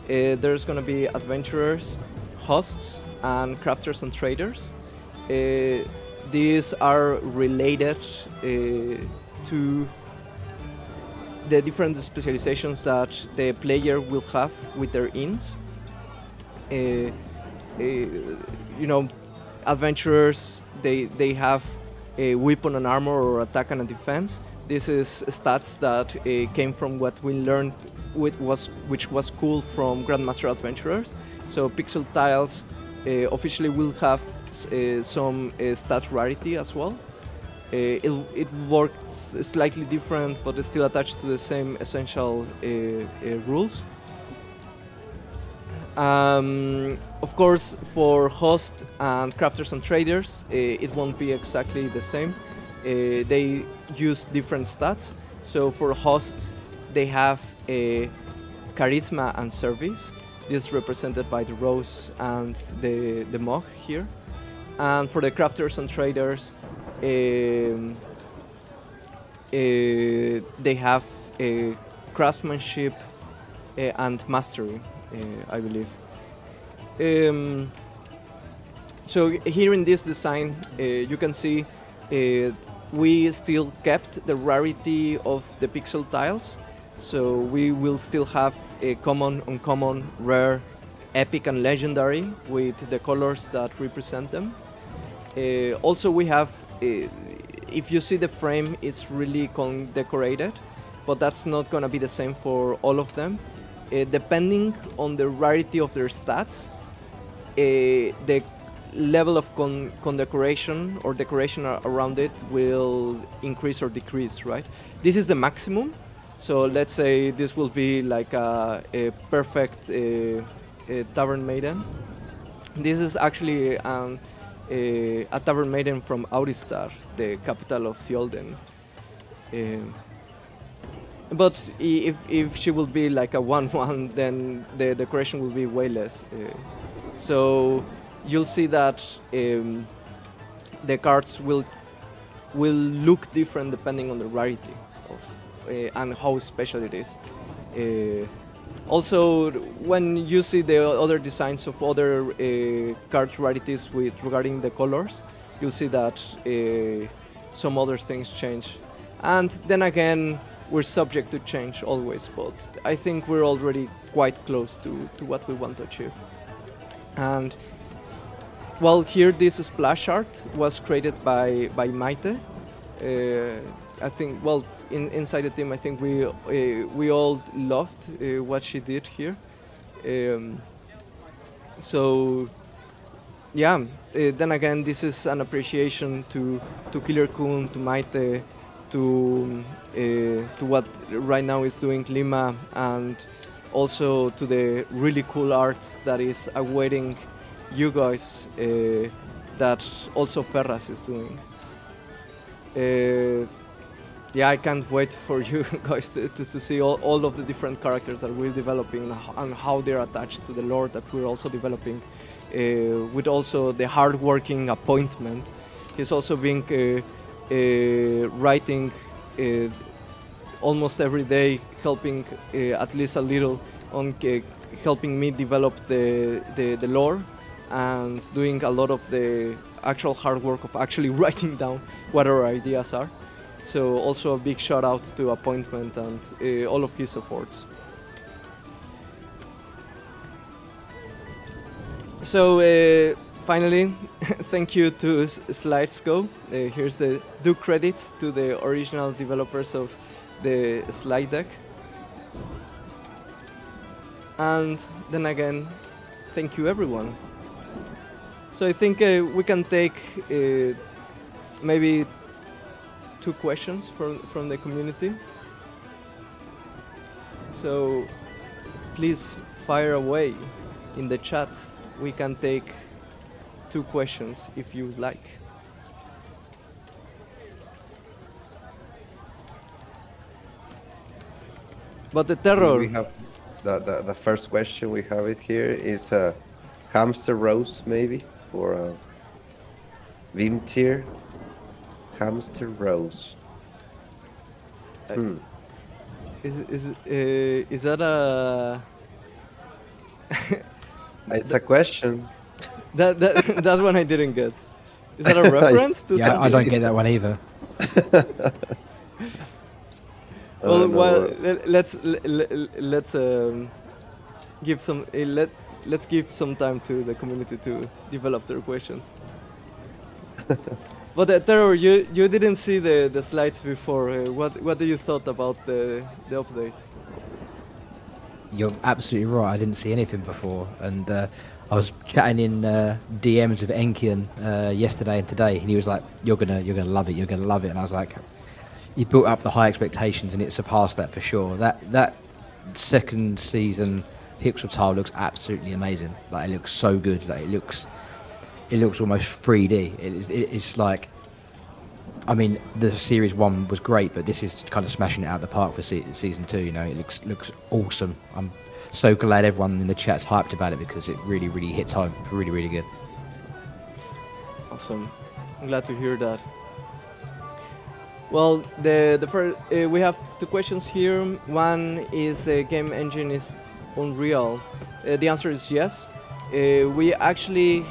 There's going to be adventurers, hosts, and crafters and traders. These are related to the different specializations that the player will have with their inns. Adventurers, they have a weapon and armor, or attack and a defense. This is stats that came from what we learned, which was cool from Grandmaster Adventurers. So Pixel Tiles officially will have some stat rarity as well. It works slightly different, but it's still attached to the same essential rules. Of course, for hosts and crafters and traders, it won't be exactly the same. They use different stats. So for hosts, they have charisma and service. This is represented by the rose and the mug here. And for the crafters and traders, they have craftsmanship and mastery, I believe. So here in this design, you can see we still kept the rarity of the pixel tiles. So we will still have a common, uncommon, rare, epic, and legendary with the colors that represent them. Also, we have if you see the frame, it's really decorated, but that's not gonna be the same for all of them. Depending on the rarity of their stats, the level of condecoration or decoration around it will increase or decrease, right? This is the maximum. So let's say this will be like a perfect Tavern Maiden. This is actually a Tavern Maiden from Auristar, the capital of Thjolden. But if she will be like a 1/1, then the decoration will be way less. So you'll see that the cards will look different depending on the rarity of, and how special it is. Also, when you see the other designs of other card rarities regarding the colors, you'll see that some other things change. And then again, we're subject to change always, but I think we're already quite close to what we want to achieve. And well, here this splash art was created by Maite. I think, well, inside the team, I think we all loved what she did here. So yeah, then again, this is an appreciation to Killer Kun, to Maite, to what right now is doing Lima, and also to the really cool art that is awaiting you guys, that also Ferraz is doing. Yeah, I can't wait for you guys to see all of the different characters that we're developing and how they're attached to the lore that we're also developing, with also the hard-working appointment. He's also been writing almost every day, helping at least a little on helping me develop the lore and doing a lot of the actual hard work of actually writing down what our ideas are. So also a big shout out to Appointment and all of his efforts. So finally, thank you to SlidesGo. Here's the due credits to the original developers of the slide deck. And then again, thank you everyone. So I think we can take maybe 2 questions from the community. So please fire away in the chat. We can take 2 questions if you would like. But the terror. We have the first question we have it here is Hamster Rose, maybe, for Vim tier. Hamster Rose. Is that a? It's a question. That one I didn't get. Is that a reference to Yeah, something? I don't get that one either. Well, let's give some let's give some time to the community to develop their questions. But Terror, you didn't see the slides before. What do you thought about the update? You're absolutely right. I didn't see anything before, and I was chatting in DMs with Enkian yesterday and today, and he was like, "You're gonna love it. You're gonna love it." And I was like, "You built up the high expectations, and it surpassed that for sure." That second season pixel tile looks absolutely amazing. Like, it looks so good. Like, it looks almost 3D. It's like, I mean, the series 1 was great, but this is kind of smashing it out of the park for season 2. You know, it looks awesome. I'm so glad everyone in the chat's hyped about it because it really hits home. It's really good. Awesome. I'm glad to hear that. Well, the first we have 2 questions here. One is game engine is Unreal. The answer is yes. We actually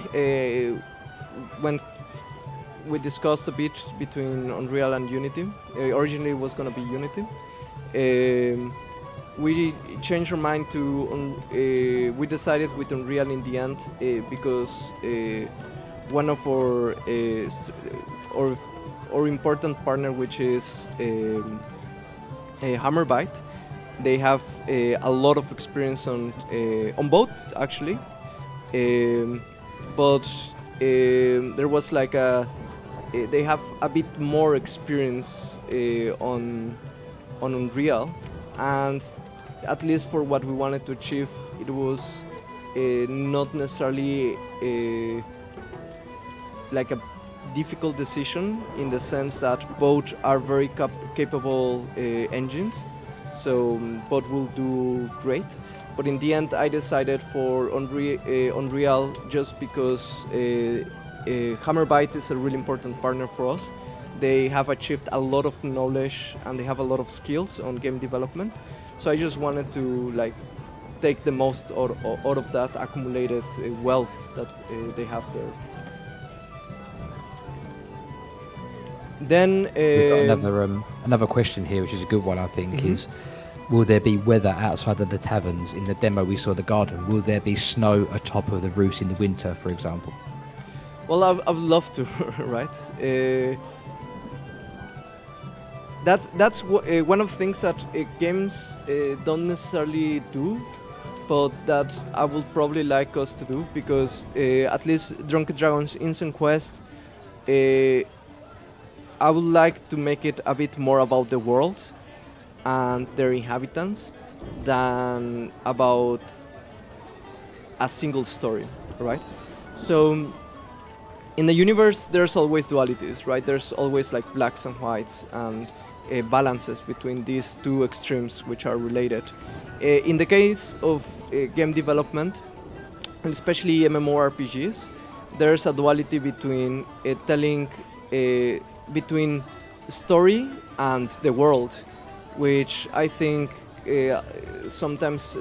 we discussed a bit between Unreal and Unity. Originally it was going to be Unity. We changed our mind to we decided with Unreal in the end our important partner, which is Hammerbyte. They have a lot of experience on both, actually. But there was like they have a bit more experience on Unreal, and at least for what we wanted to achieve, it was not necessarily like a difficult decision, in the sense that both are very capable engines, so both will do great. But in the end, I decided for Unreal just because Hammerbyte is a really important partner for us. They have achieved a lot of knowledge and they have a lot of skills on game development. So I just wanted to like take the most out of that accumulated wealth that they have there. Then We've got another question here, which is a good one, I think, is will there be weather outside of the taverns? In the demo we saw the garden. Will there be snow atop of the roofs in the winter, for example? Well, I'd love to, right? That's one of the things that games don't necessarily do, but that I would probably like us to do, because at least Drunken Dragon's Instant Quest, I would like to make it a bit more about the world and their inhabitants than about a single story, right? So in the universe, there's always dualities, right? There's always like blacks and whites and balances between these two extremes which are related. In the case of game development, and especially MMORPGs, there's a duality between telling between story and the world, which I think sometimes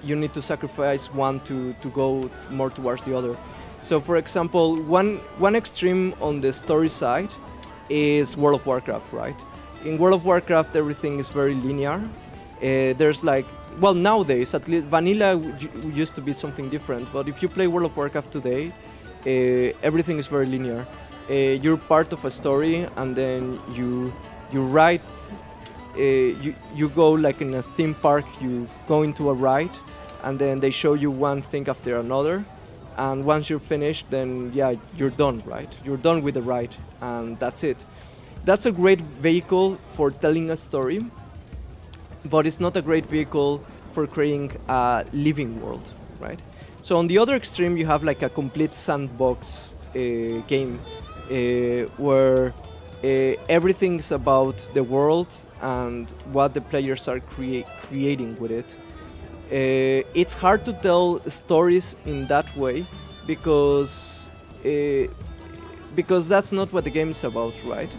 you need to sacrifice one to go more towards the other. So for example, one extreme on the story side is World of Warcraft, right? In World of Warcraft, everything is very linear. There's like, well, nowadays, at least vanilla used to be something different, but if you play World of Warcraft today, everything is very linear. You're part of a story, and then you ride, you go like in a theme park, you go into a ride, and then they show you one thing after another, and once you're finished, then yeah, you're done, right? You're done with the ride, and that's it. That's a great vehicle for telling a story, but it's not a great vehicle for creating a living world, right? So on the other extreme, you have like a complete sandbox game where everything's about the world and what the players are creating with it. It's hard to tell stories in that way because that's not what the game is about, right?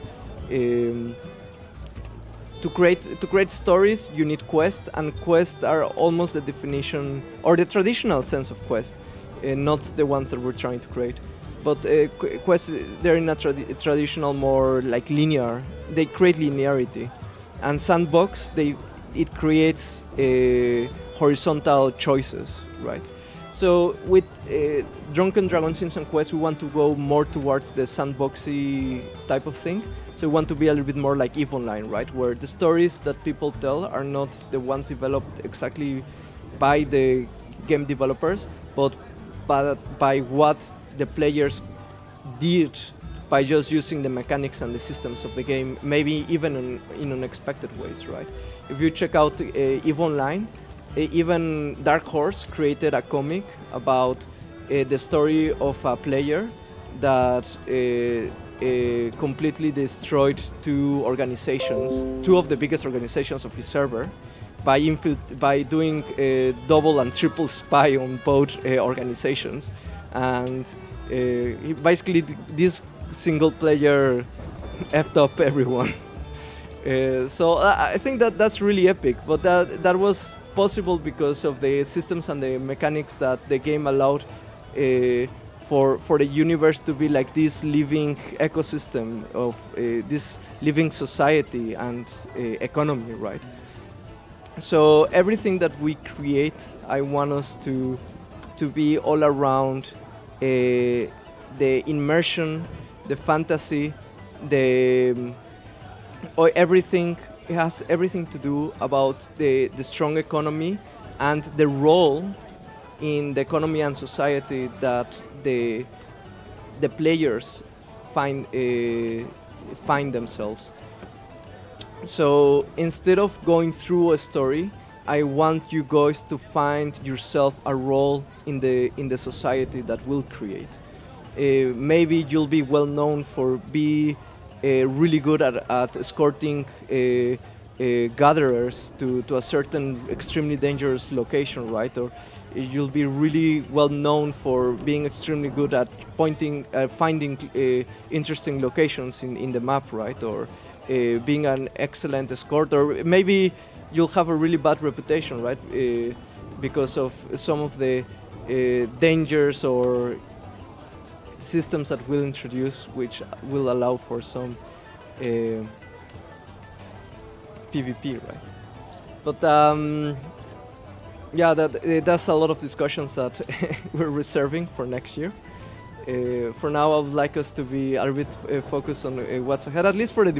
To create stories, you need quests, and quests are almost the definition or the traditional sense of quest, not the ones that we're trying to create. But quests, they're in a traditional, more like linear. They create linearity, and sandbox, it creates horizontal choices, right? So with Drunken Dragon's Instant Quest, we want to go more towards the sandboxy type of thing. So we want to be a little bit more like EVE Online, right? Where the stories that people tell are not the ones developed exactly by the game developers, but by what the players did by just using the mechanics and the systems of the game, maybe even in unexpected ways, right? If you check out EVE Online, even Dark Horse created a comic about the story of a player that completely destroyed two of the biggest organizations of his server, by doing double and triple spy on both organizations, and basically this single player effed up everyone. So I think that's really epic, but that was possible because of the systems and the mechanics that the game allowed for the universe to be like this living ecosystem of this living society and economy, right? So everything that we create, I want us to be all around the immersion, the fantasy, the or everything it has everything to do about the strong economy and the role in the economy and society that the players find themselves. So instead of going through a story, I want you guys to find yourself a role in the society that we'll create. Maybe you'll be well known for be really good at escorting gatherers to a certain extremely dangerous location, right? Or you'll be really well known for being extremely good at finding interesting locations in the map, right? Or being an excellent escort, or maybe you'll have a really bad reputation, right? Because of some of the dangers or systems that we'll introduce, which will allow for some PvP, right? But yeah, that's a lot of discussions that we're reserving for next year. For now, I would like us to be a bit focused on what's ahead. At least for the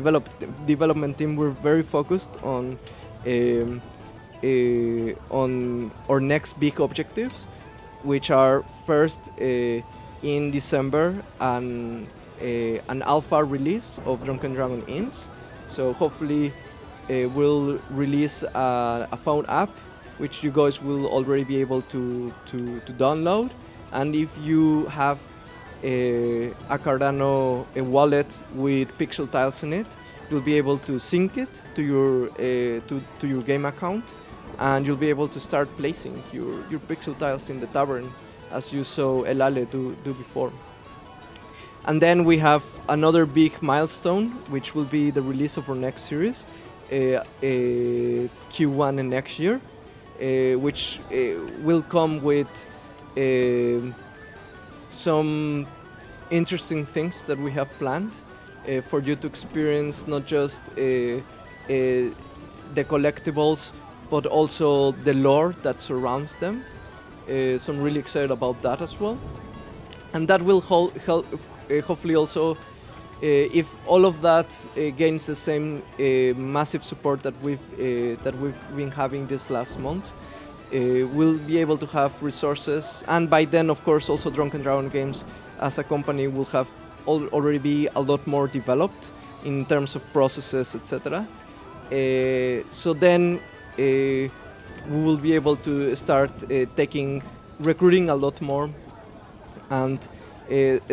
development team, we're very focused on our next big objectives, which are first in December an alpha release of Drunken Dragon Inns. So hopefully we'll release a phone app, which you guys will already be able to download. And if you have a Cardano wallet with pixel tiles in it, you'll be able to sync it to your game account, and you'll be able to start placing your pixel tiles in the tavern, as you saw Elale do before. And then we have another big milestone, which will be the release of our next series, Q1 in next year, which will come with some interesting things that we have planned for you to experience, not just the collectibles, but also the lore that surrounds them. So I'm really excited about that as well. And that will help hopefully also, if all of that gains the same massive support that we've been having this last month, we'll be able to have resources, and by then, of course, also Drunken Dragon Games as a company will have already be a lot more developed in terms of processes, etc. So then we will be able to start recruiting a lot more, and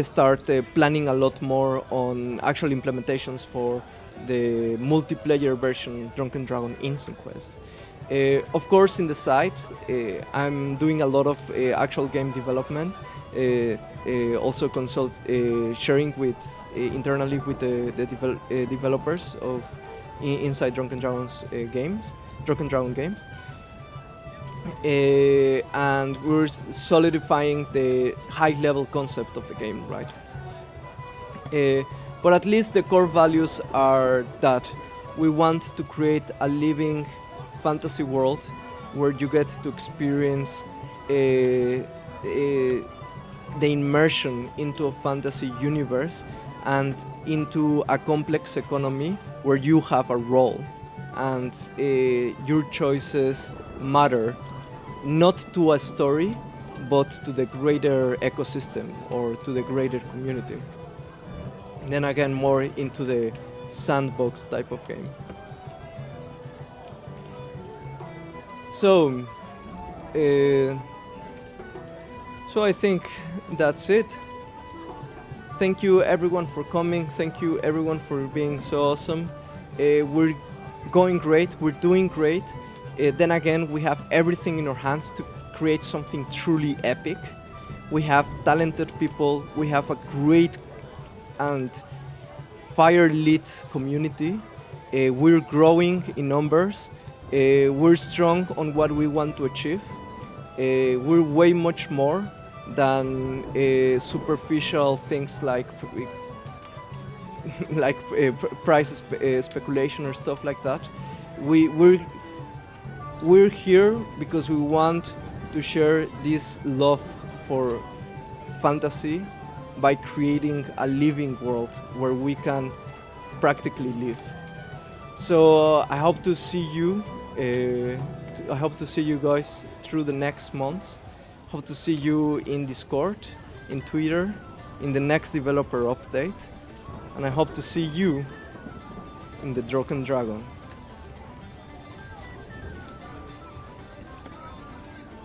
start planning a lot more on actual implementations for the multiplayer version Drunken Dragon Inns and Quests. Of course, in the side, I'm doing a lot of actual game development, also sharing with internally with the developers of inside Drunken Dragon games. And we're solidifying the high-level concept of the game, right? But at least the core values are that we want to create a living fantasy world where you get to experience the immersion into a fantasy universe and into a complex economy where you have a role, and your choices matter, not to a story, but to the greater ecosystem or to the greater community. And then again, more into the sandbox type of game. So I think that's it. Thank you everyone for coming. Thank you everyone for being so awesome. We're going great. We're doing great. Then again, we have everything in our hands to create something truly epic. We have talented people. We have a great and fire-lit community. We're growing in numbers. We're strong on what we want to achieve. We're way much more than superficial things like price speculation or stuff like that. We're here because we want to share this love for fantasy by creating a living world where we can practically live. So I hope to see you. I hope to see you guys through the next months. Hope to see you in Discord, in Twitter, in the next developer update, and I hope to see you in the Drunken Dragon.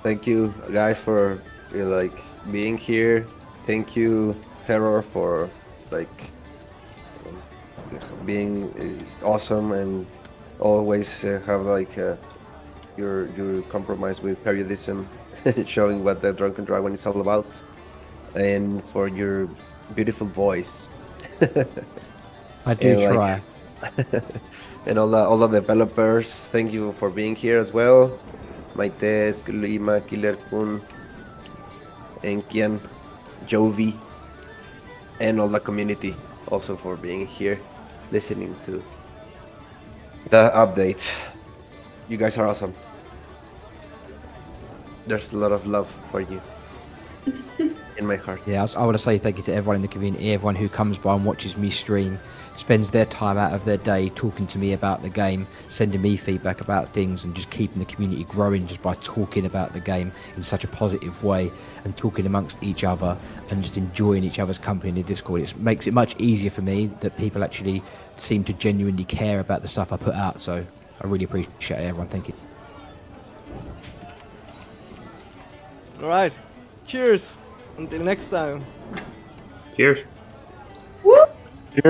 Thank you guys for like being here. Thank you Terror for like being awesome and always have like your compromise with periodism, showing what the Drunken Dragon is all about, and for your beautiful voice. I do And, try. And all the developers, thank you for being here as well. Maites, Lima, Killer Kun, Enkian, Jovi, and all the community also for being here, listening to the update. You guys are awesome. There's a lot of love for you in my heart. Yeah, I want to say thank you to everyone in the community, everyone who comes by and watches me stream, spends their time out of their day talking to me about the game, sending me feedback about things, and just keeping the community growing just by talking about the game in such a positive way and talking amongst each other and just enjoying each other's company in the Discord. It makes it much easier for me that people actually seem to genuinely care about the stuff I put out, so I really appreciate it, everyone. Thank you. All right, cheers. Until next time. Cheers.